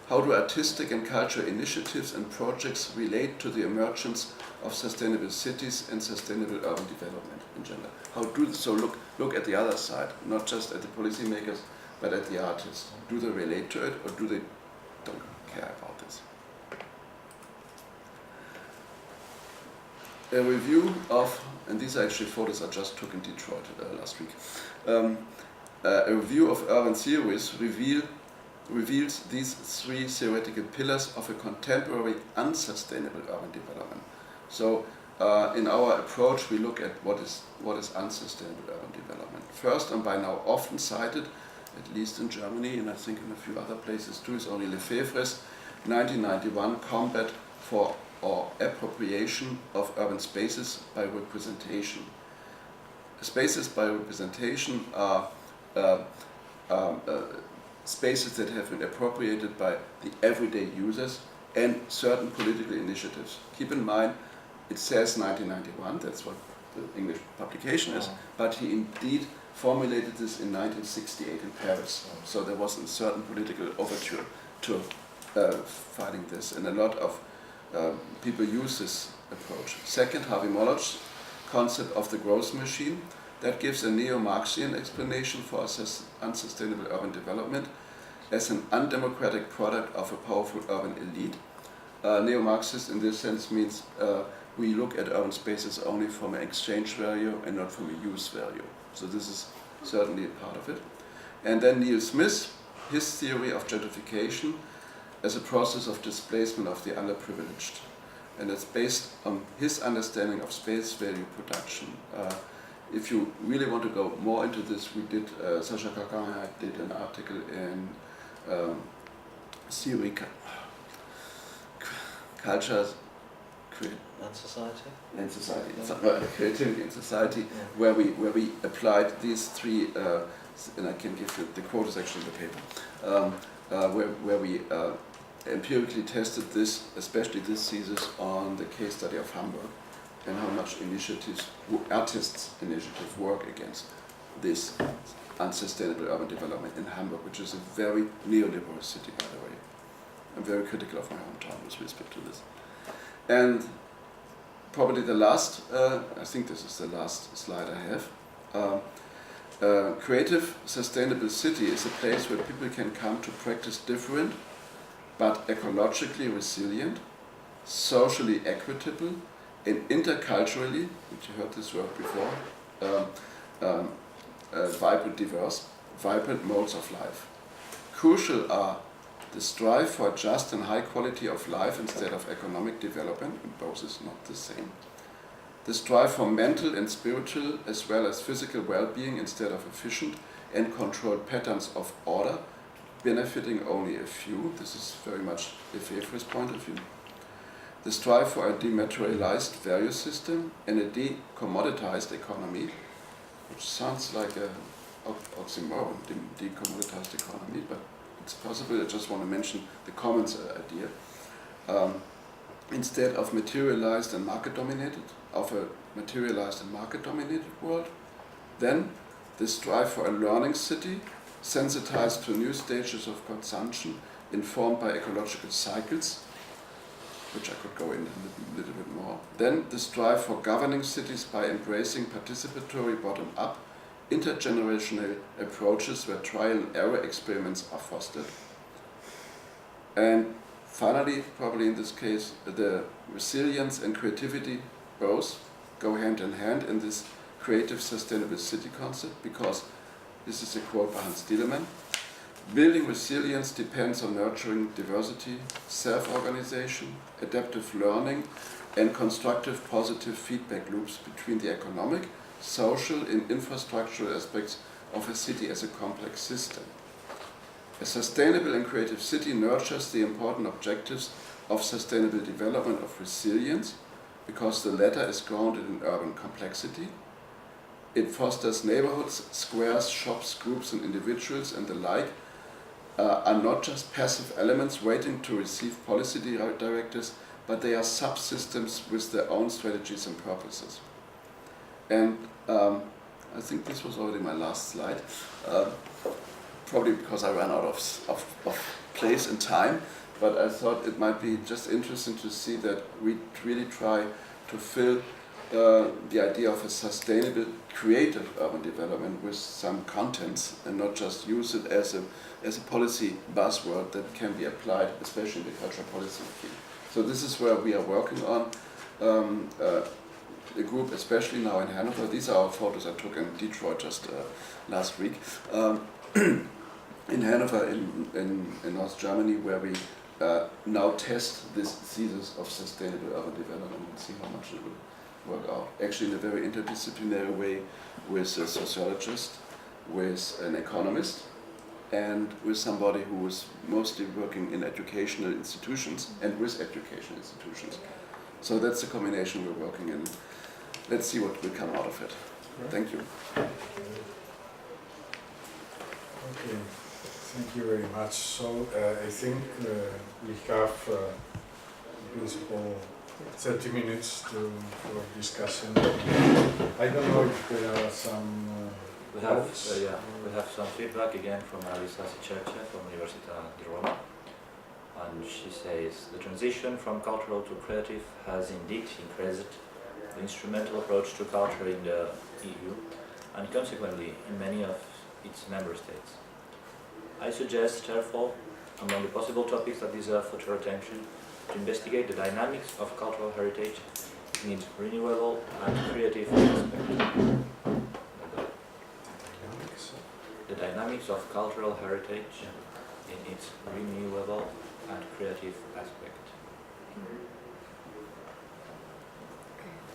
how do artistic and cultural initiatives and projects relate to the emergence of sustainable cities and sustainable urban development in general? How do they, so look at the other side, not just at the policymakers, but at the artists. Do they relate to it, or do they don't care about this? A review of, and these are actually photos I just took in Detroit last week, A review of urban theories reveals these three theoretical pillars of a contemporary unsustainable urban development. So in our approach we look at what is unsustainable urban development. First, and by now often cited, at least in Germany and I think in a few other places too, is Henri Lefebvre's 1991 Combat for or Appropriation of Urban Spaces by Representation. Spaces by representation are spaces that have been appropriated by the everyday users and certain political initiatives. Keep in mind, it says 1991, that's what the English publication is, but he indeed formulated this in 1968 in Paris. So there was a certain political overture to fighting this, and a lot of people use this approach. Second, Harvey Molotch's concept of the growth machine, that gives a neo-Marxian explanation for unsustainable urban development as an undemocratic product of a powerful urban elite. Neo-Marxist in this sense means we look at urban spaces only from an exchange value and not from a use value. So this is certainly a part of it. And then Neil Smith, his theory of gentrification as a process of displacement of the underprivileged. And it's based on his understanding of space value production. If you really want to go more into this, we did, Sasha Kakana did an article in Theory, Culture, And society? And Society, Creativity and Society, where we applied these three, and I can give you, the quote is actually in the paper, where we empirically tested this, especially this thesis, on the case study of Hamburg, and how much artists' initiatives work against this unsustainable urban development in Hamburg, which is a very neoliberal city, by the way. I'm very critical of my hometown with respect to this. And probably the last, I think this is the last slide I have. Creative, sustainable city is a place where people can come to practice different, but ecologically resilient, socially equitable, and interculturally, which you heard this word before, vibrant modes of life. Crucial are the strive for a just and high quality of life instead of economic development, and both is not the same. The strive for mental and spiritual as well as physical well-being instead of efficient and controlled patterns of order, benefiting only a few. This is very much Lefebvre's point of view. The strive for a dematerialized value system and a decommoditized economy, which sounds like an oxymoron, decommoditized economy, but it's possible. I just want to mention the commons idea. Instead of materialized and market-dominated, of a materialized and market-dominated world. Then the strive for a learning city, sensitized to new stages of consumption, informed by ecological cycles, which I could go in a little bit more. Then the strive for governing cities by embracing participatory bottom-up, intergenerational approaches where trial and error experiments are fostered. And finally, probably in this case, the resilience and creativity both go hand in hand in this creative sustainable city concept, because this is a quote by Hans Dielemann. Building resilience depends on nurturing diversity, self-organization, adaptive learning, and constructive positive feedback loops between the economic, social, and infrastructural aspects of a city as a complex system. A sustainable and creative city nurtures the important objectives of sustainable development of resilience, because the latter is grounded in urban complexity. It fosters neighborhoods, squares, shops, groups, and individuals, and the like, are not just passive elements waiting to receive policy directives, but they are subsystems with their own strategies and purposes. And I think this was already my last slide, probably because I ran out of place and time, but I thought it might be just interesting to see that we really try to fill the idea of a sustainable, creative urban development with some contents, and not just use it as a policy buzzword that can be applied, especially in the cultural policy field. So this is where we are working on. a group, especially now in Hanover. These are our photos I took in Detroit just last week. In Hanover, in North Germany, where we now test this thesis of sustainable urban development and see how much it will work out. Actually, in a very interdisciplinary way, with a sociologist, with an economist, and with somebody who is mostly working in educational institutions and with educational institutions. So that's the combination we're working in. Let's see what will come out of it. Thank you. Okay, thank you very much. So I think we have in principle 30 minutes for discussion. I don't know if there are some we have some feedback again from Alisa Sicerce from Università di Roma, and she says the transition from cultural to creative has indeed increased the instrumental approach to culture in the EU and consequently in many of its member states. I suggest, therefore, among the possible topics that deserve future attention, to investigate the dynamics of cultural heritage in its renewable and creative aspect. The dynamics of cultural heritage in its renewable and creative aspect.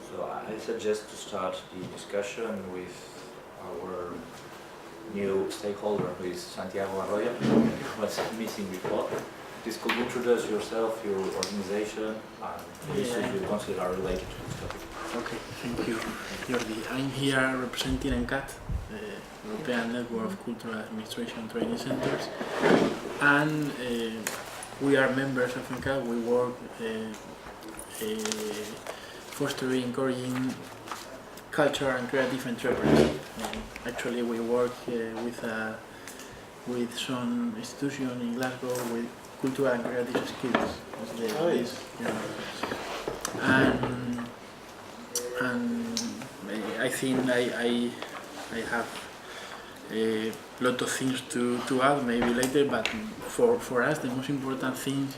So I suggest to start the discussion with our new stakeholder, who is Santiago Arroyo, who was missing before. Please could you introduce yourself, your organization, and the issues you consider are related to this topic. Okay, thank you, Jordi. I'm here representing ENCAT, the European Network of Cultural Administration Training Centers, and we are members of ENCAT. We work fostering, encouraging culture and creative entrepreneurship. Actually, we work with some institution in Glasgow with cultural and creative skills. And I think I have a lot of things to add maybe later, but for us the most important thing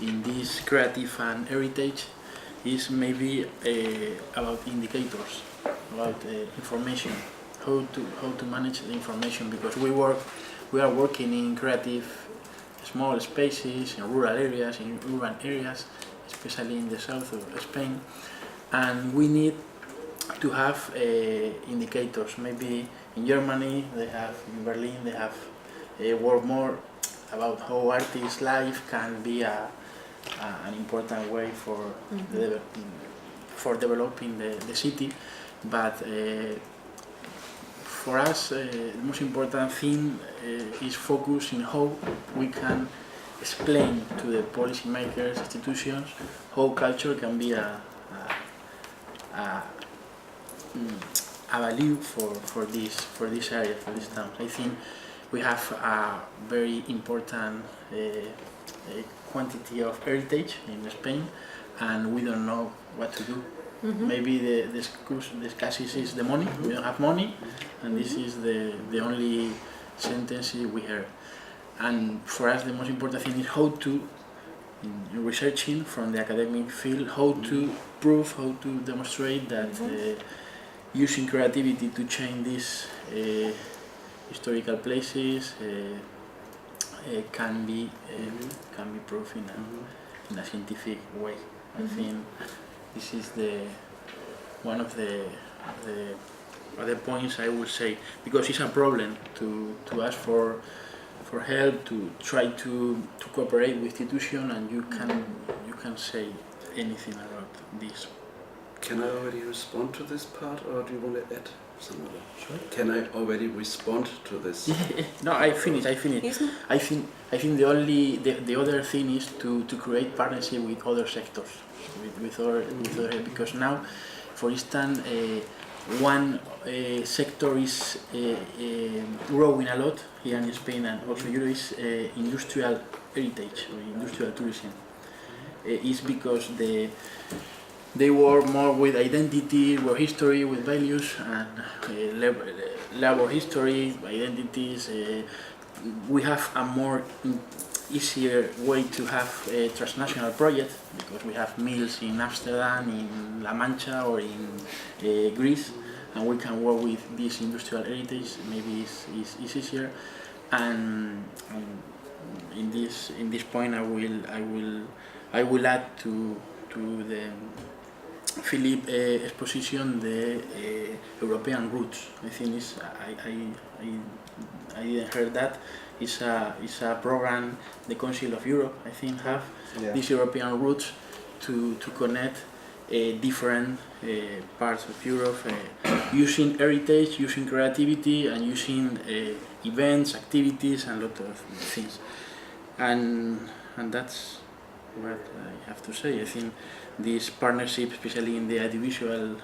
in this creative and heritage is maybe about indicators, about information, how to manage the information, because we are working in creative small spaces, in rural areas, in urban areas, especially in the south of Spain, and we need to have indicators. Maybe in Germany they have, in Berlin they have work more about how artists' life can be an important way for developing the city, but for us the most important thing is focus in how we can explain to the policymakers, institutions, how culture can be a value for this area, for this town. I think we have a very important quantity of heritage in Spain, and we don't know what to do. Maybe the scarcity is the money. We don't have money, and this is the only sentence we heard. And for us, the most important thing is how to, in researching from the academic field, how to prove, how to demonstrate that using creativity to change these historical places can be proved in a scientific way. I think this is one of the other points I would say, because it's a problem to ask for help, to try to cooperate with institutions, and you can say anything about this. Can I already respond to this part, or do you want to add some other? Sorry? Can I already respond to this? No, I finished. I think the other thing is to create partnership with other sectors, with other, because now, for instance, one sector is growing a lot here in Spain and also Europe is industrial heritage or industrial tourism. It's because they work more with identity, with history, with values, and labor history, identities. We have a more easier way to have a transnational project, because we have mills in Amsterdam, in La Mancha, or in Greece, and we can work with this industrial heritage. Maybe it's easier. And in this point, I will add to the Philip exposition the European roots. I think I didn't heard that. It's a program the Council of Europe, I think, have these European roots to connect different parts of Europe, using heritage, using creativity, and using events, activities, and a lot of things. And that's what I have to say. I think this partnership, especially in the audiovisual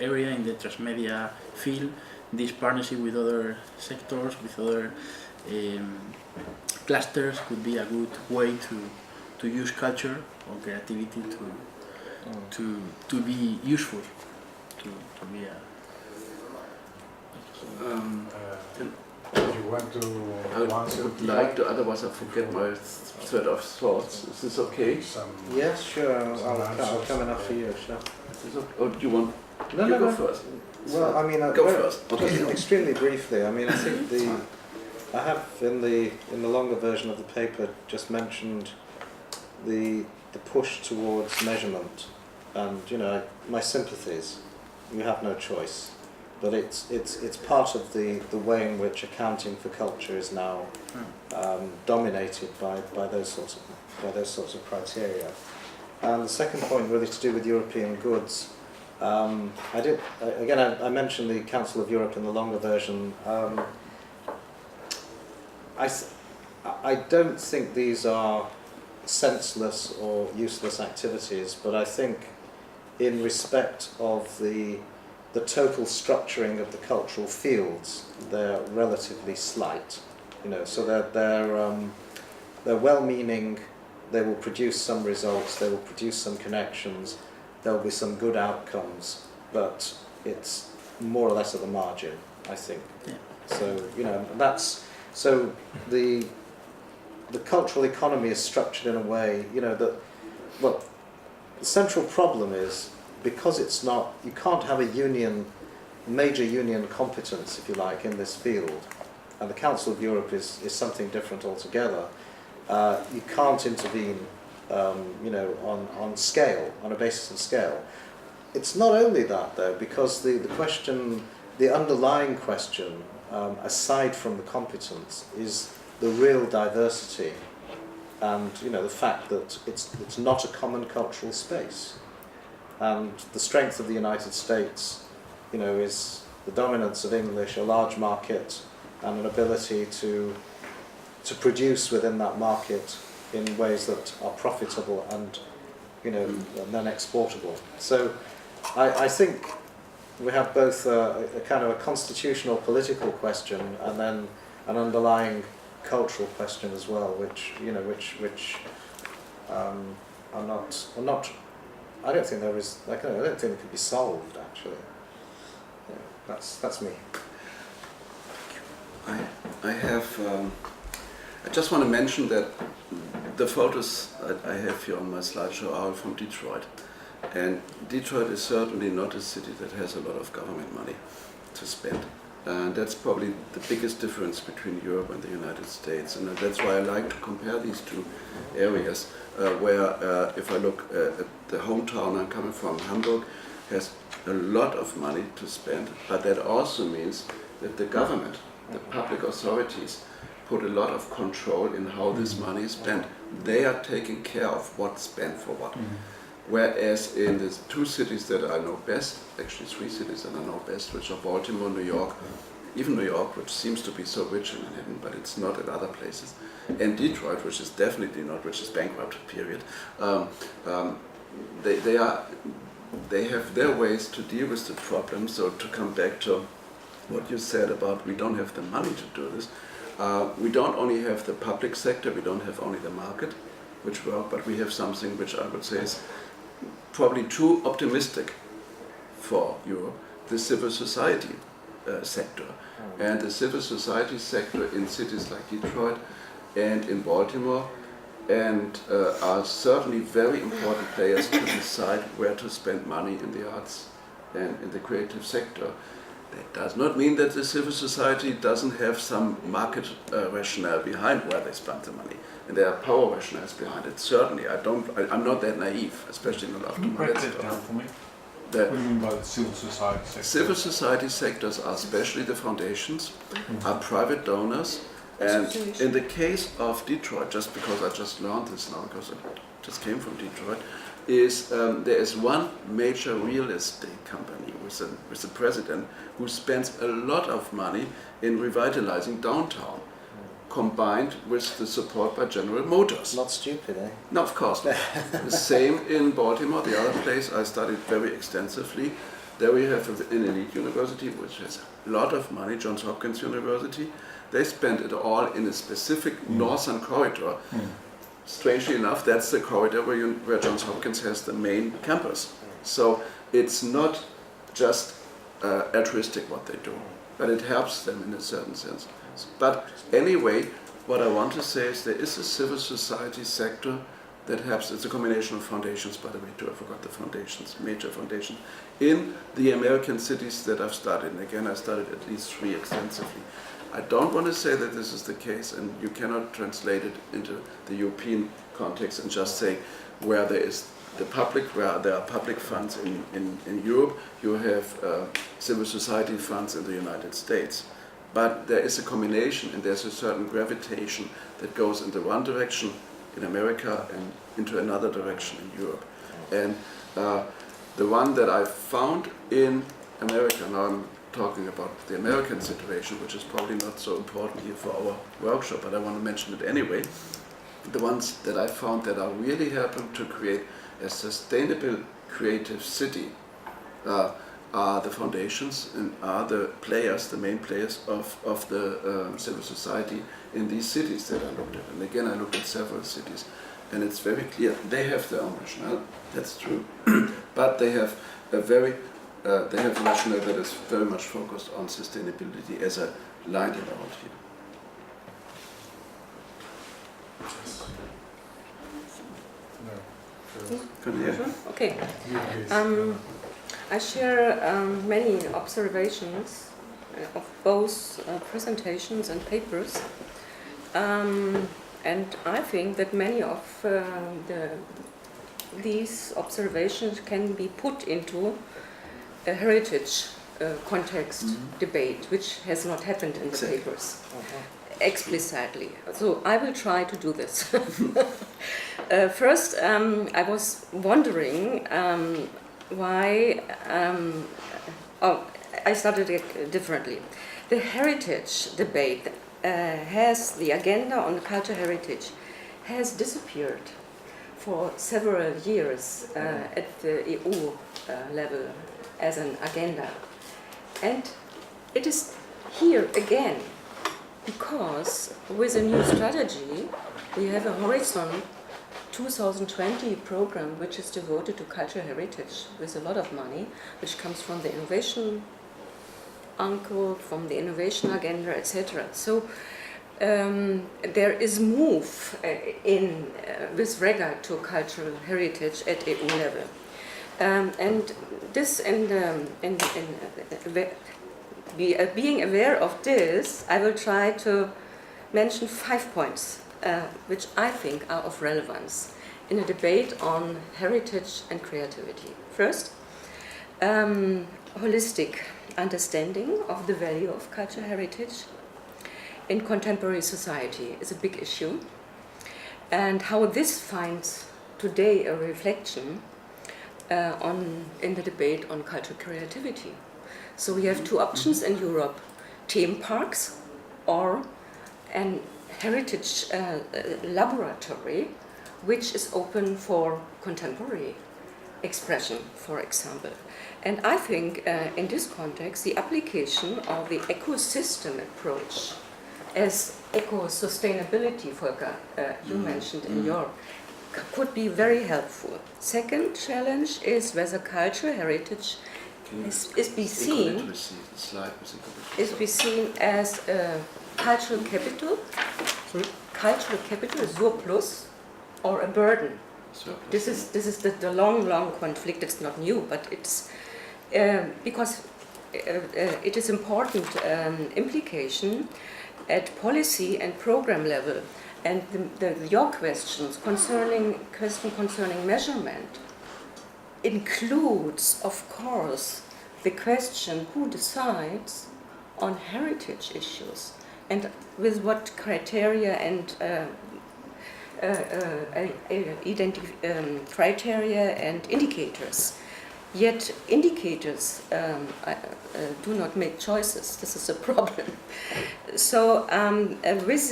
area, in the transmedia field, this partnership with other sectors, with other clusters, could be a good way to use culture or creativity to be useful, to be a... You want to I answer? would like to, otherwise I forget my thread of thoughts. Is this okay? Yes, sure. I'll come in after you. Sure. Is this okay? Or do you want No, you no, go no. first? Well, I mean, Go first. Okay. just extremely briefly. I mean, I think I have in the longer version of the paper just mentioned the push towards measurement, and my sympathies. You have no choice, but it's part of the way in which accounting for culture is now dominated by those sorts of criteria. And the second point, really to do with European goods. I mentioned the Council of Europe in the longer version. I don't think these are senseless or useless activities, but I think in respect of the total structuring of the cultural fields, they're relatively slight. So they're well-meaning. They will produce some results. They will produce some connections. There will be some good outcomes, but it's more or less at the margin, I think. Yeah. So the cultural economy is structured in a way, that the central problem is, because it's not, you can't have a major union competence, if you like, in this field, and the Council of Europe is something different altogether. You can't intervene on scale, on a basis of scale. It's not only that, though, because the underlying question, aside from the competence, is the real diversity, and the fact that it's not a common cultural space. And the strength of the United States, is the dominance of English, a large market, and an ability to produce within that market in ways that are profitable and then exportable. So I think we have both a kind of a constitutional political question and then an underlying cultural question as well, which are not. I don't think there is. I don't think it could be solved actually. That's me. I just want to mention that the photos I have here on my slideshow are from Detroit. And Detroit is certainly not a city that has a lot of government money to spend. And that's probably the biggest difference between Europe and the United States. And that's why I like to compare these two areas, where if I look at the hometown I'm coming from, Hamburg, has a lot of money to spend, but that also means that the government, the public authorities, put a lot of control in how this money is spent. They are taking care of what's spent for what. Whereas in the two cities that I know best, actually three cities that I know best, which are Baltimore, New York, even New York, which seems to be so rich in Manhattan, but it's not at other places, and Detroit, which is definitely not, which is bankrupt, period. They have their ways to deal with the problem. So to come back to what you said about we don't have the money to do this, we don't only have the public sector, we don't have only the market, which work, but we have something which I would say is probably too optimistic for Europe, the civil society sector. And the civil society sector in cities like Detroit and in Baltimore, and are certainly very important players to decide where to spend money in the arts and in the creative sector. That does not mean that the civil society doesn't have some market rationale behind where they spend the money, and there are power rationales behind it. Certainly, I'm not that naive, especially not after Can you break Monet's that down for me? The What do you mean by the civil society sector? civil society sectors are especially the foundations, are private donors, and in the case of Detroit, just because I just learned this now, because I just came from Detroit, is there is one major real estate company with the president who spends a lot of money in revitalizing downtown, combined with the support by General Motors. Not stupid, eh? No, of course not. The same in Baltimore, the other place I studied very extensively. There we have an elite university which has a lot of money, Johns Hopkins University. They spend it all in a specific northern corridor. Strangely enough, that's the corridor where Johns Hopkins has the main campus. So it's not just altruistic what they do, but it helps them in a certain sense. But anyway, what I want to say is there is a civil society sector that helps. It's a combination of foundations, by the way, too. I forgot the foundations, major foundations, in the American cities that I've studied. And again, I studied at least 3 extensively. I don't want to say that this is the case, and you cannot translate it into the European context and just say where there is the public, where there are public funds in Europe, you have civil society funds in the United States. But there is a combination, and there's a certain gravitation that goes in the one direction in America and into another direction in Europe. And the one that I found in America, now I'm talking about the American situation, which is probably not so important here for our workshop, but I want to mention it anyway. The ones that I found that are really helping to create a sustainable creative city are the foundations and are the players, the main players of the civil society in these cities that I looked at. And again, I looked at several cities, and it's very clear they have their own rationale. That's true, but they have a rationale that is very much focused on sustainability as a line around here. Can you hear? Okay. I share many observations of both presentations and papers, and I think that many of these observations can be put into a heritage context debate, which has not happened in the papers explicitly. So I will try to do this. First, I was wondering why. I started it differently. The heritage debate has the agenda on cultural heritage has disappeared for several years at the EU level as an agenda, and it is here again because with a new strategy we have a Horizon 2020 program which is devoted to cultural heritage with a lot of money, which comes from the innovation uncle, from the innovation agenda, etc. So there is move with regard to cultural heritage at EU level, and this being aware of this, I will try to mention 5 points which I think are of relevance in a debate on heritage and creativity. First, holistic understanding of the value of cultural heritage in contemporary society is a big issue, and how this finds today a reflection in the debate on cultural creativity. So we have 2 options in Europe: theme parks or an heritage laboratory which is open for contemporary expression, for example. And I think in this context the application of the ecosystem approach as eco-sustainability, Volker, you mentioned in your, could be very helpful. Second challenge is whether cultural heritage is be seen as a cultural capital, cultural capital, surplus, or a burden? This is the long conflict. It's not new, but it's because it is important implication at policy and program level, and your questions concerning measurement includes, of course, the question who decides on heritage issues and with what criteria and criteria and indicators. Yet indicators do not make choices. This is a problem. So with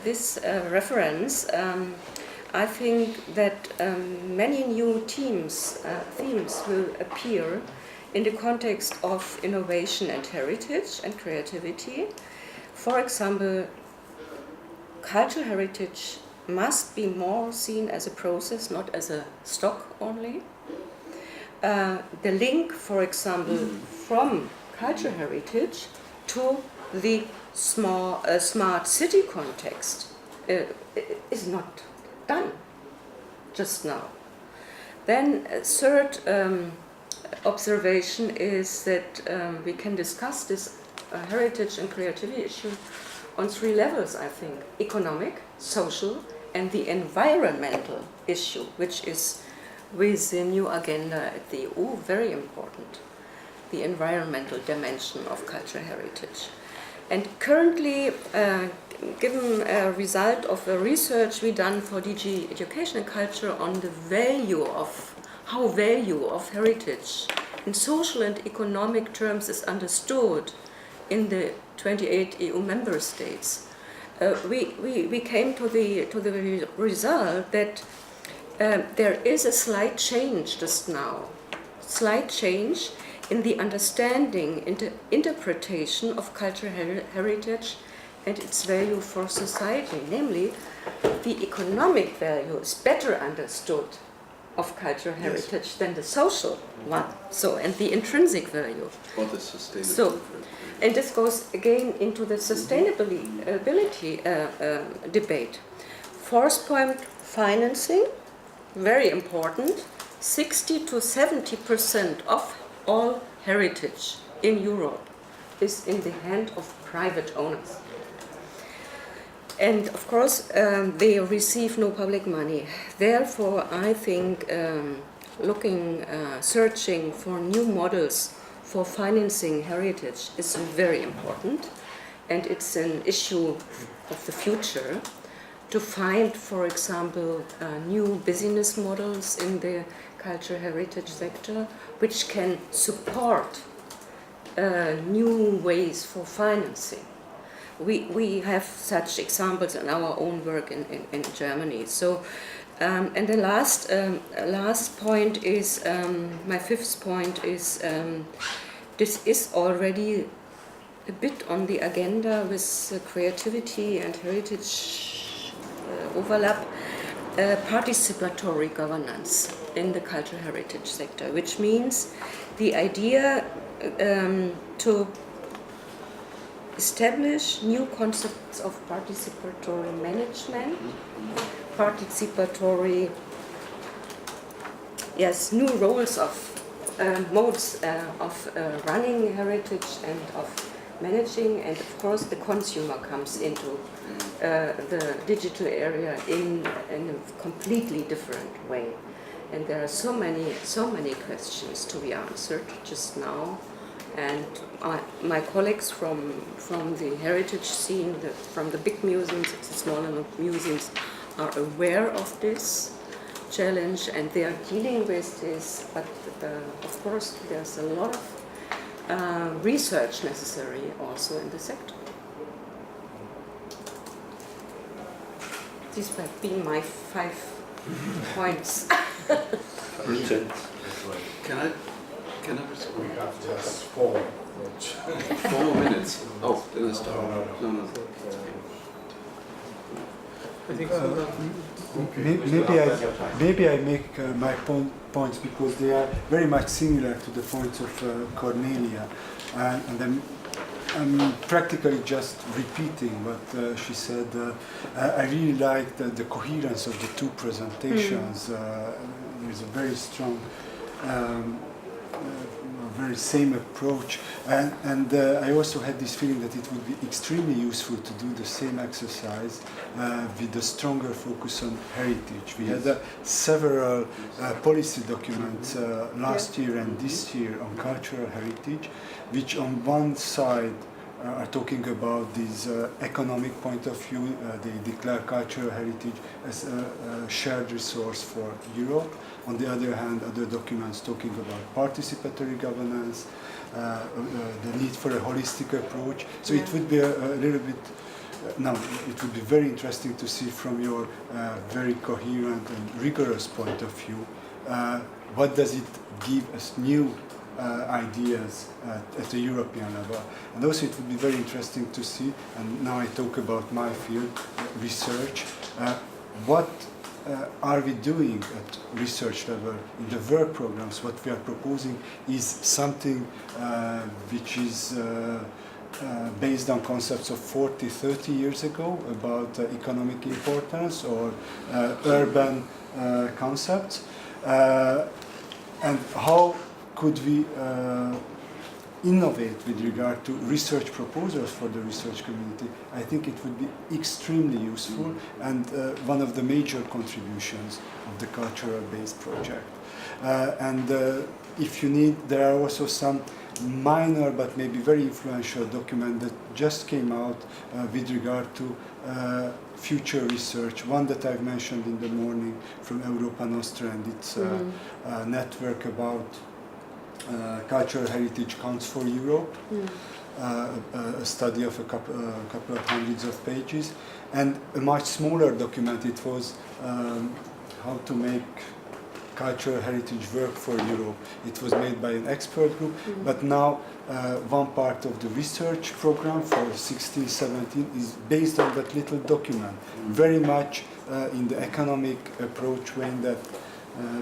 this reference, I think that many new themes will appear in the context of innovation and heritage and creativity. For example, cultural heritage must be more seen as a process, not as a stock only. The link, for example, from cultural heritage to the smart city context is not done just now. Then a third observation is that we can discuss this heritage and creativity issue on three levels, I think: economic, social, and the environmental issue, which is with the new agenda at the EU very important, the environmental dimension of cultural heritage. And currently, given a result of a research we done for DG Education and Culture on the value of heritage in social and economic terms is understood in the 28 EU member states, we came to the result that there is a slight change just now, in the understanding, in the interpretation of cultural heritage and its value for society. Namely, the economic value is better understood of cultural heritage than the social one. So, and the intrinsic value. Or the sustainability. So, and this goes again into the sustainability debate. Fourth point, financing, very important. 60 to 70% of all heritage in Europe is in the hand of private owners. And of course, they receive no public money. Therefore, I think searching for new models for financing heritage is very important, and it's an issue of the future to find, for example, new business models in the cultural heritage sector which can support new ways for financing. We have such examples in our own work in Germany. So, and the last point is, my fifth point is, this is already a bit on the agenda with creativity and heritage overlap, participatory governance in the cultural heritage sector, which means the idea to establish new concepts of participatory management, participatory, new roles of modes of running heritage and of managing, and of course the consumer comes into the digital area in a completely different way. And there are so many questions to be answered just now. And my colleagues from the heritage scene, from the big museums, the smaller museums, are aware of this challenge and they are dealing with this. But of course, there's a lot of research necessary also in the sector. These have been my 5 points. Brilliant. Can I We have just 4 minutes. 4 minutes. Oh, then I stop. No. I think maybe I make my points because they are very much similar to the points of Cornelia, and then I'm practically just repeating what she said. I really liked the coherence of the two presentations. There's a very strong, very same approach, and I also had this feeling that it would be extremely useful to do the same exercise with a stronger focus on heritage. We had several policy documents last year and this year on cultural heritage, which on one side are talking about this economic point of view. They declare cultural heritage as a shared resource for Europe. On the other hand, other documents talking about participatory governance, the need for a holistic approach. So it would be a little bit, it would be very interesting to see from your very coherent and rigorous point of view, what does it give us new ideas at the European level. And also it would be very interesting to see, and now I talk about my field, research, what are we doing at research level in the work programs? What we are proposing is something which is based on concepts of 40, 30 years ago about economic importance or urban concepts, and how could we innovate with regard to research proposals for the research community. I think it would be extremely useful and one of the major contributions of the CulturalBase project. And if you need, there are also some minor but maybe very influential document that just came out with regard to future research. One that I've mentioned in the morning from Europa Nostra, and it's a network about cultural heritage counts for Europe, a study of a couple of hundreds of pages, and a much smaller document. It was how to make cultural heritage work for Europe. It was made by an expert group, but now one part of the research program for 16-17 is based on that little document, very much in the economic approach way that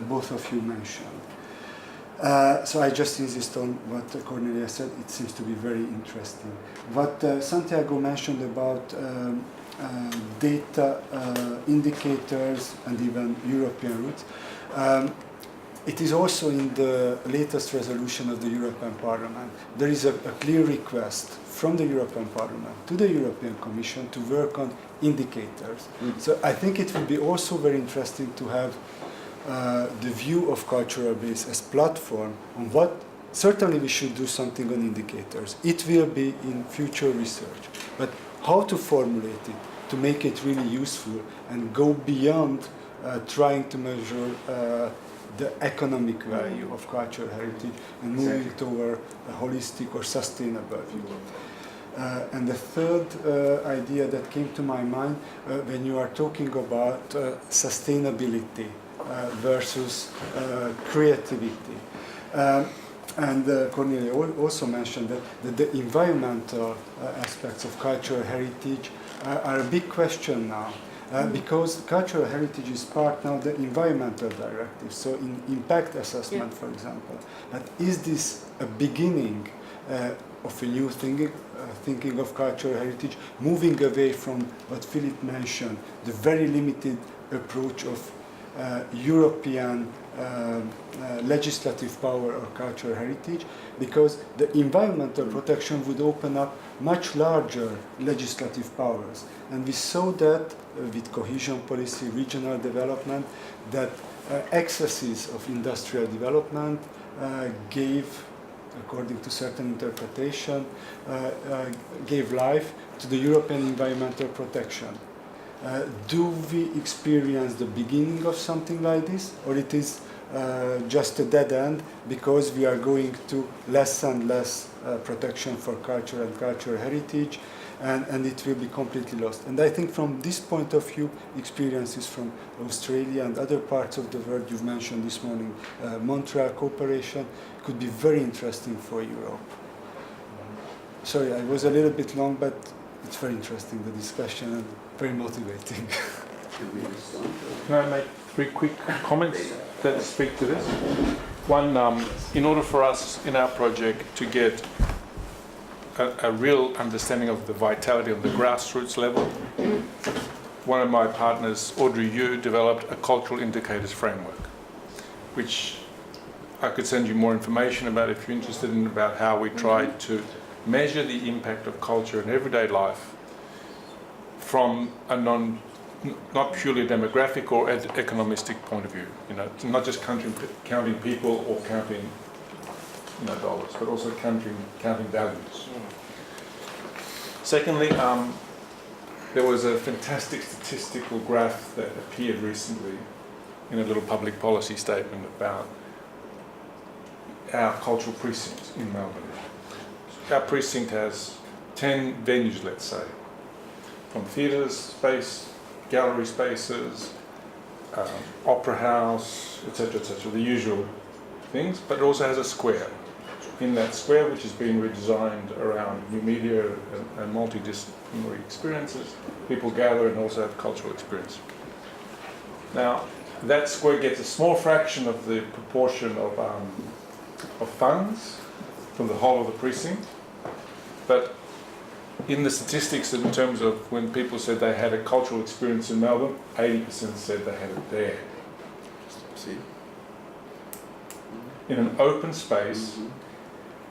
both of you mentioned. So I just insist on what Cornelia said. It seems to be very interesting. What Santiago mentioned about data indicators and even European roots, it is also in the latest resolution of the European Parliament. There is a clear request from the European Parliament to the European Commission to work on indicators. So I think it would be also very interesting to have the view of CulturalBase as platform on what certainly we should do something on indicators. It will be in future research, but how to formulate it to make it really useful and go beyond trying to measure the economic value of cultural heritage and moving toward a holistic or sustainable view. And the third idea that came to my mind when you are talking about sustainability versus creativity. And Cornelia also mentioned that the environmental aspects of cultural heritage are a big question now. Because cultural heritage is part now of the environmental directive, so in impact assessment, for example. But is this a beginning of a new thinking of cultural heritage, moving away from what Philip mentioned, the very limited approach of European legislative power or cultural heritage, because the environmental protection would open up much larger legislative powers. And we saw that with cohesion policy, regional development, that excesses of industrial development gave, according to certain interpretation, gave life to the European environmental protection. Do we experience the beginning of something like this, or it is just a dead end because we are going to less and less protection for culture and cultural heritage, and it will be completely lost? And I think from this point of view, experiences from Australia and other parts of the world you've mentioned this morning, Montreal cooperation, could be very interesting for Europe. Sorry, I was a little bit long, but it's very interesting, the discussion, and very motivating. Can I make 3 quick comments that speak to this? One, in order for us in our project to get a real understanding of the vitality of the grassroots level. One of my partners, Audrey Yu, developed a cultural indicators framework, which I could send you more information about if you're interested in, about how we try to measure the impact of culture in everyday life from a not purely demographic or economistic point of view. You know, not just counting people or counting dollars, but also counting values. Secondly, there was a fantastic statistical graph that appeared recently in a little public policy statement about our cultural precinct in Melbourne. Our precinct has 10 venues, let's say, from theatre space, gallery spaces, opera house, etc., the usual things, but it also has a square. In that square, which has been redesigned around new media and multidisciplinary experiences, people gather and also have cultural experience. Now, that square gets a small fraction of the proportion of funds from the whole of the precinct, but in the statistics in terms of when people said they had a cultural experience in Melbourne, 80% said they had it there. See? In an open space,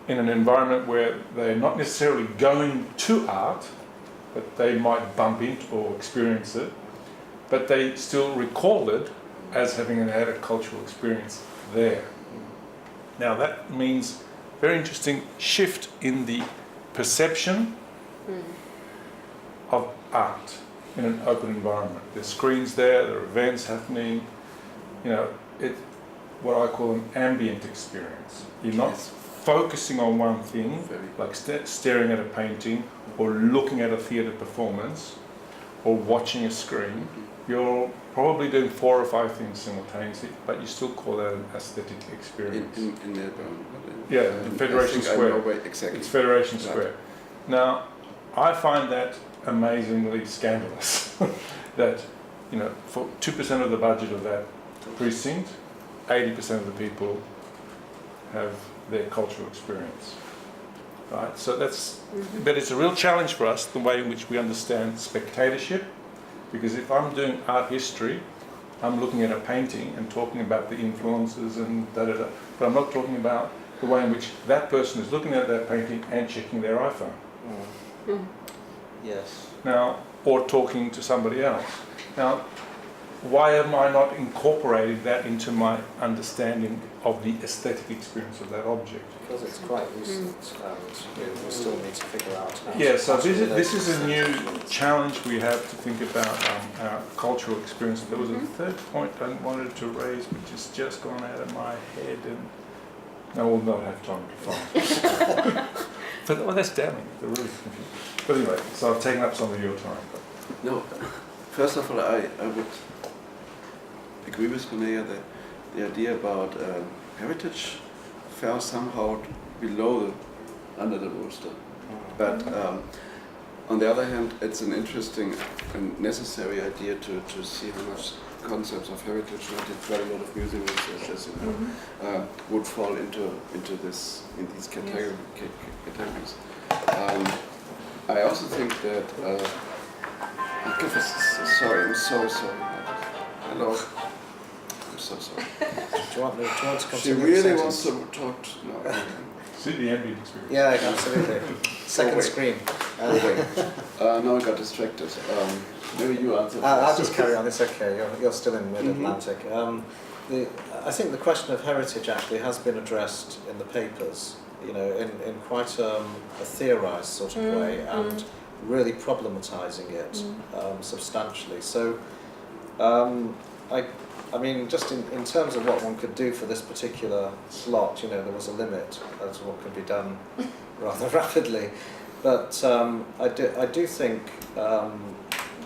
in an environment where they're not necessarily going to art, but they might bump into or experience it, but they still recall it as having had a cultural experience there. Now that means very interesting shift in the perception of art in an open environment. There's screens there, there are events happening, it's what I call an ambient experience. You're not focusing on one thing, like staring at a painting or looking at a theatre performance or watching a screen. You're probably doing 4 or 5 things simultaneously, but you still call that an aesthetic experience. In Melbourne. In Federation Square. Exactly. It's Federation Square. Now, I find that amazingly scandalous. That, for 2% of the budget of that precinct, 80% of the people have their cultural experience. Right? So that's, but it's a real challenge for us, the way in which we understand spectatorship, because if I'm doing art history, I'm looking at a painting and talking about the influences and da-da-da, but I'm not talking about the way in which that person is looking at that painting and checking their iPhone. Yes. Now, or talking to somebody else. Now, why am I not incorporating that into my understanding of the aesthetic experience of that object? Because it's quite recent and we still need to figure out how Yeah, so this is a new challenge we have to think about our cultural experience. There was a third point I wanted to raise, which has just gone out of my head, and I will not have time to find. But that's damning. They're really confused. But anyway, so I've taken up some of your time. No, first of all, I would agree with Cornelia that the idea about heritage fell somehow below under the rooster. But on the other hand, it's an interesting and necessary idea to see how much concepts of heritage, not very a lot of museum researchers, would fall into these categories. I also think that sorry, I'm so sorry. Hello. I'm so sorry. Do you want to continue? She really wants to talk. No. See the ambient experience. Yeah, absolutely. Second screen. No, I got distracted. Maybe you answer. I'll just carry on. It's okay. You're still in mid-Atlantic. I think the question of heritage actually has been addressed in the papers, in quite a theorised sort of way, and really problematising it substantially. So, I mean, just in terms of what one could do for this particular slot, there was a limit as to what could be done rather rapidly. But I do think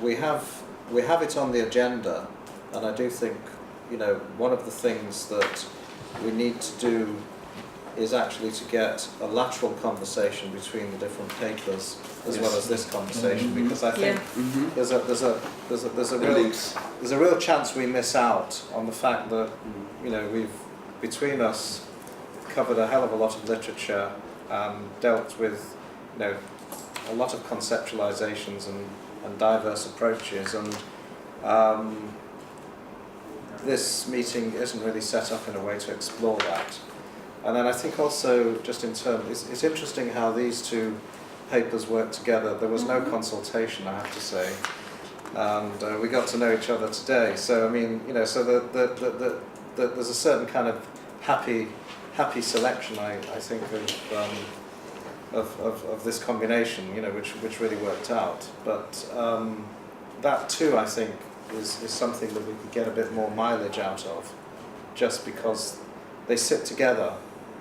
we have it on the agenda, and I do think one of the things that we need to do is actually to get a lateral conversation between the different papers as well as this conversation, because I think there's a real chance we miss out on the fact that we've between us covered a hell of a lot of literature and dealt with a lot of conceptualizations and diverse approaches, and this meeting isn't really set up in a way to explore that. And then I think also, just in terms, it's interesting how these two papers work together. There was no consultation, I have to say, and we got to know each other today. So I mean, so there's a certain kind of happy selection, I think, of this combination, which really worked out. But that too, I think, is something that we could get a bit more mileage out of, just because they sit together,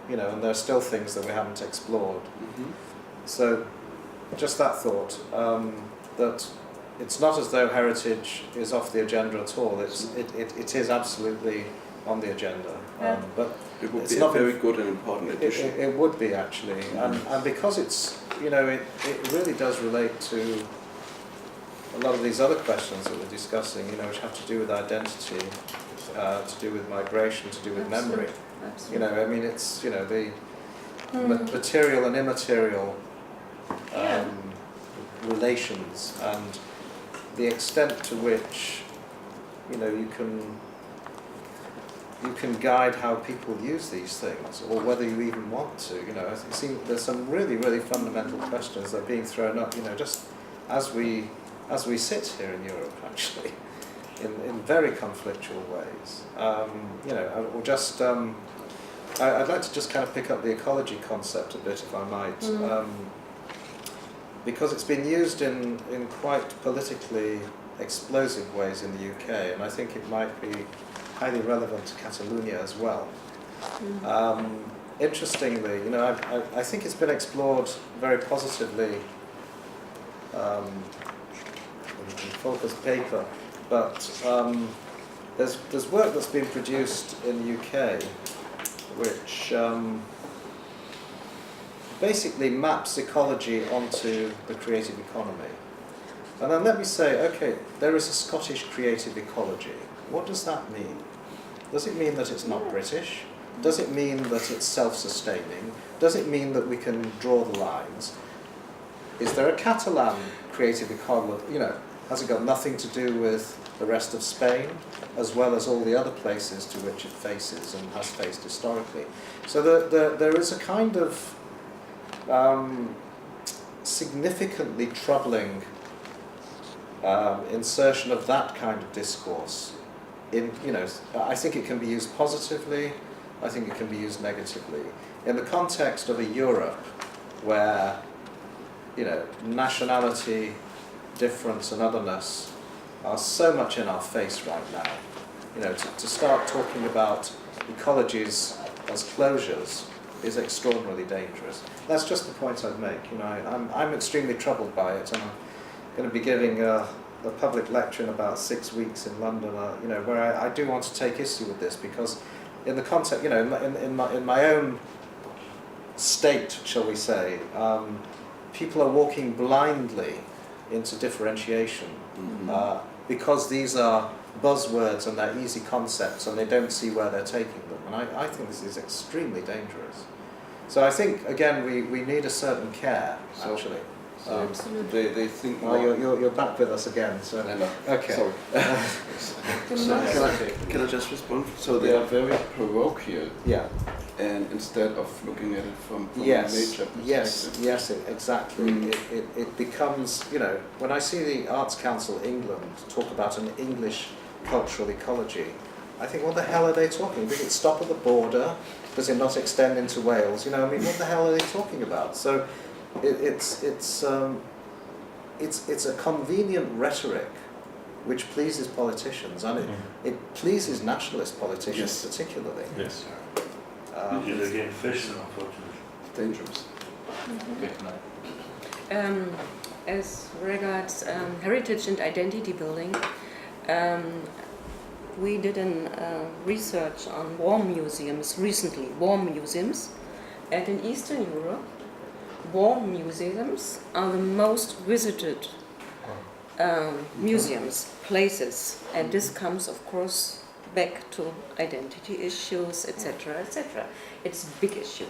and there are still things that we haven't explored. Mm-hmm. So just that thought, that it's not as though heritage is off the agenda at all. It is absolutely on the agenda, but it would it's be not a very good and important addition. It would be actually, and because it's it really does relate to a lot of these other questions that we're discussing, which have to do with identity, to do with migration, to do with memory. Absolutely. I mean, it's the material and immaterial relations, and the extent to which you can guide how people use these things, or whether you even want to. I think there's some really fundamental questions that are being thrown up. Just as we sit here in Europe, actually, in very conflictual ways. Or just I'd like to just kind of pick up the ecology concept a bit, if I might, because it's been used in quite politically explosive ways in the UK, and I think it might be highly relevant to Catalonia as well. Interestingly, I think it's been explored very positively in Volker's paper, but there's work that's been produced in the UK which basically maps ecology onto the creative economy. And then let me say, okay, there is a Scottish creative ecology. What does that mean? Does it mean that it's not British? Does it mean that it's self-sustaining? Does it mean that we can draw the lines? Is there a Catalan creative ecology? Has it got nothing to do with the rest of Spain, as well as all the other places to which it faces and has faced historically? So there is a kind of significantly troubling insertion of that kind of discourse. I think it can be used positively. I think it can be used negatively. In the context of a Europe where, nationality, difference, and otherness are so much in our face right now, to start talking about ecologies as closures is extraordinarily dangerous. That's just the point I'd make. I'm extremely troubled by it, and I'm going to be giving a public lecture in about 6 weeks in London, where I do want to take issue with this, because in the context, in my own state, shall we say, people are walking blindly into differentiation because these are buzzwords and they're easy concepts and they don't see where they're taking them. And I think this is extremely dangerous. So I think, again, we need a certain care, actually. They think more. Well, you're back with us again, so... No. Okay. Sorry. Can I just respond? So they are very parochial. Yeah. And instead of looking at it from a major perspective. Yes, exactly. It becomes, when I see the Arts Council England talk about an English cultural ecology, I think, what the hell are they talking? Does it stop at the border? Does it not extend into Wales? What the hell are they talking about? So it's a convenient rhetoric which pleases politicians, and it pleases nationalist politicians particularly. Yes. It is again fission, unfortunately. Dangerous. As regards heritage and identity building, we did research on war museums recently, and in Eastern Europe, war museums are the most visited museums, places, and this comes, of course, back to identity issues, etc., etc. It's a big issue.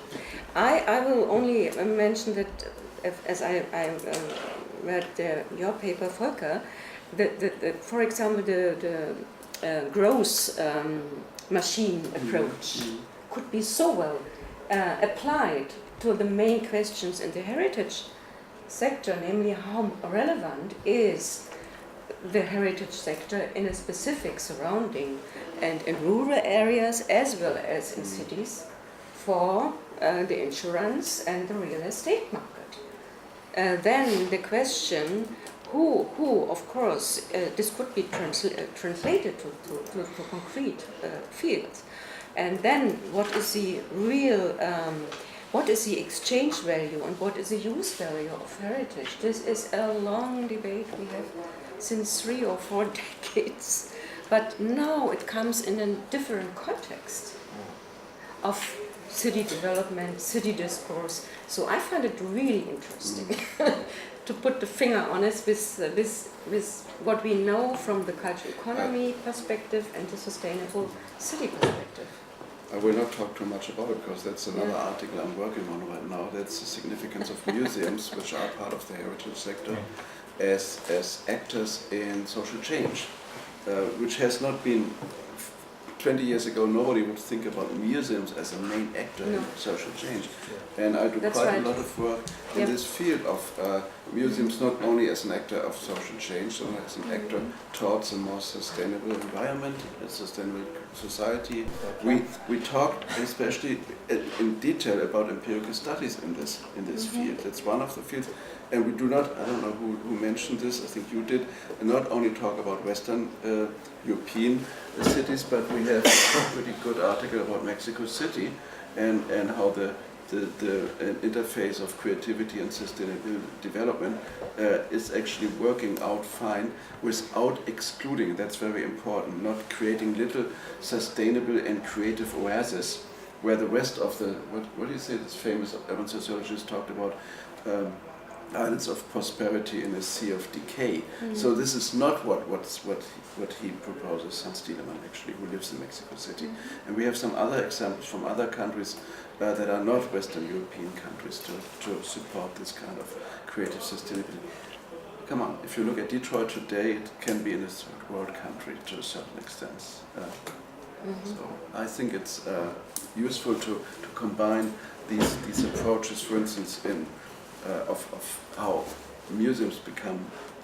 I will only mention that as I read your paper, Volker, for example, the growth machine approach could be so well applied to the main questions in the heritage sector, namely how relevant is the heritage sector in a specific surrounding and in rural areas as well as in cities for the insurance and the real estate market. Then the question, who of course, this could be translated to concrete fields. And then what is the real, what is the exchange value and what is the use value of heritage? This is a long debate we have since 3 or 4 decades. But now it comes in a different context of city development, city discourse. So I find it really interesting to put the finger on it with what we know from the cultural economy perspective and the sustainable city perspective. I will not talk too much about it because that's another article I'm working on right now. That's the significance of museums, which are part of the heritage sector, as actors in social change, which has not been 20 years ago. Nobody would think about museums as a main actor in social change, and I do quite a lot of work in this field of museums, not only as an actor of social change, but as an actor towards a more sustainable environment, a sustainable society. We talk especially in detail about empirical studies in this field. It's one of the fields. And we do not, I don't know who mentioned this, I think you did, not only talk about Western European cities, but we have a pretty good article about Mexico City and how the interface of creativity and sustainable development is actually working out fine without excluding, that's very important, not creating little sustainable and creative oases where the rest of the, what do you say, this famous urban sociologist talked about, islands of prosperity in a sea of decay. So this is not what he proposes, Hans Tiedemann actually, who lives in Mexico City. And we have some other examples from other countries that are not Western European countries to support this kind of creative sustainability. Come on, if you look at Detroit today, it can be in a third world country to a certain extent. So I think it's useful to combine these approaches, for instance, of how museums become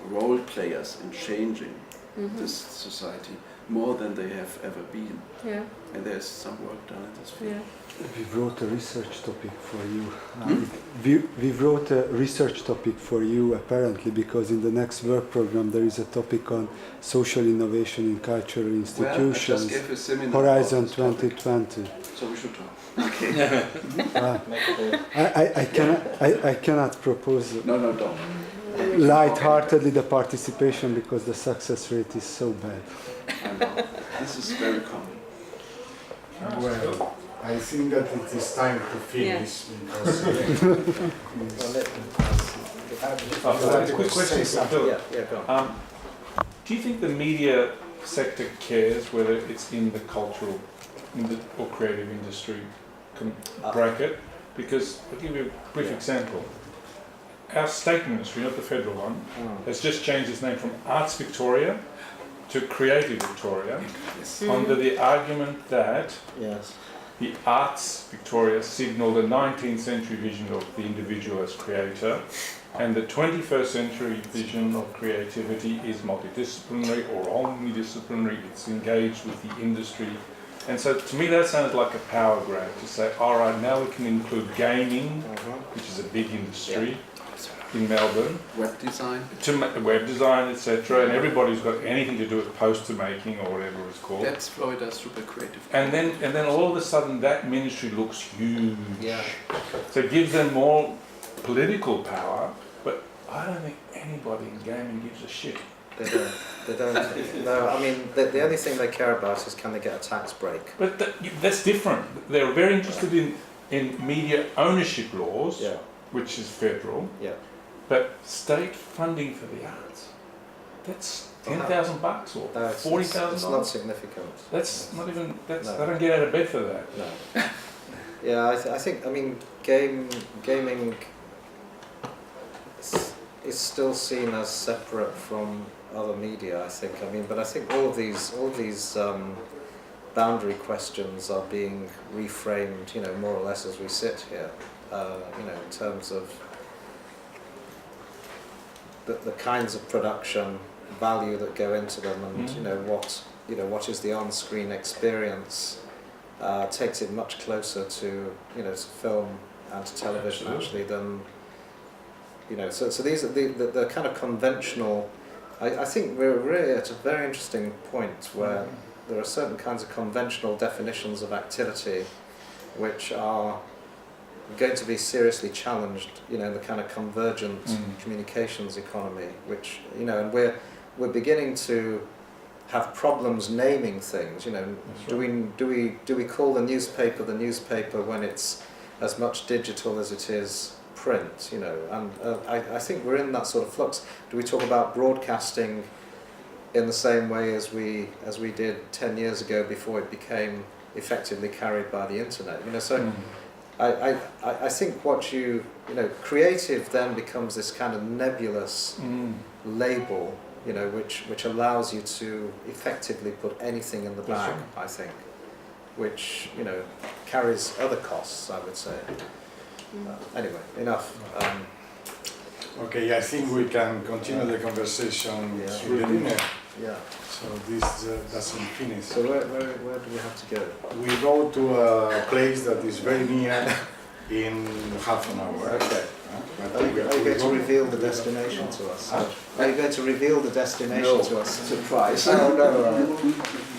role players in changing this society more than they have ever been. And there's some work done in this field. We wrote a research topic for you. We wrote a research topic for you apparently because in the next work program there is a topic on social innovation in cultural institutions, well, I just gave a seminar Horizon 2020. So we should talk. Okay. I cannot propose No, don't. light-heartedly the participation because the success rate is so bad. I know. This is very common. Well, I think that it is time to finish because a quick question for Philip. Go on. Do you think the media sector cares whether it's in the cultural or creative industry bracket? Because I'll give you a brief example. Our state ministry, not the federal one, has just changed its name from Arts Victoria to Creative Victoria under the argument that the Arts Victoria signalled a 19th century vision of the individual as creator, and the 21st century vision of creativity is multidisciplinary or omnidisciplinary. It's engaged with the industry. And so to me that sounded like a power grab to say, all right, now we can include gaming, which is a big industry in Melbourne. Web design. Web design, etc. And everybody's got anything to do with poster making or whatever it's called. That's Florida's super creative. And then all of a sudden that ministry looks huge. So it gives them more political power, but I don't think anybody in gaming gives a shit. They don't. No, I mean, the only thing they care about is can they get a tax break. But that's different. They're very interested in media ownership laws, which is federal. But state funding for the arts, that's $10,000 or $40,000. It's not significant. That's not even. They don't get out of bed for that. No. I think. I mean, gaming is still seen as separate from other media, I think. I mean, but I think all of these boundary questions are being reframed, you know, more or less as we sit here, you know, in terms of the kinds of production value that go into them, and you know what is the on-screen experience takes it much closer to, you know, to film and to television actually than, you know. So these are the kind of conventional. I think we're really at a very interesting point where there are certain kinds of conventional definitions of activity which are going to be seriously challenged, you know, in the kind of convergent communications economy, which, you know, and we're beginning to have problems naming things, you know. Do we call the newspaper when it's as much digital as it is print, you know? And I think we're in that sort of flux. Do we talk about broadcasting in the same way as we did 10 years ago before it became effectively carried by the internet, you know? So I think what you know, creative then becomes this kind of nebulous label, you know, which allows you to effectively put anything in the bag, I think, which, you know, carries other costs, I would say. Anyway, enough. Okay, I think we can continue the conversation through the dinner. Yeah. So this doesn't finish. So where do we have to go? We go to a place that is very near in half an hour. Okay. Are you going to reveal the destination to us? Are you going to reveal the destination to us? Surprise. Oh, no.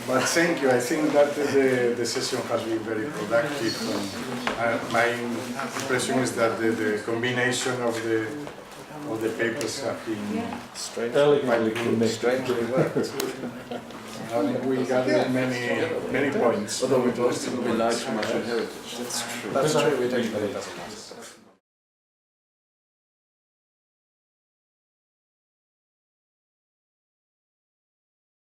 But thank you. I think that the session has been very productive. And my impression is that the combination of the papers have been Strangely worked. we gathered many points. Although we both didn't rely too much on heritage. That's true. That's true. We don't.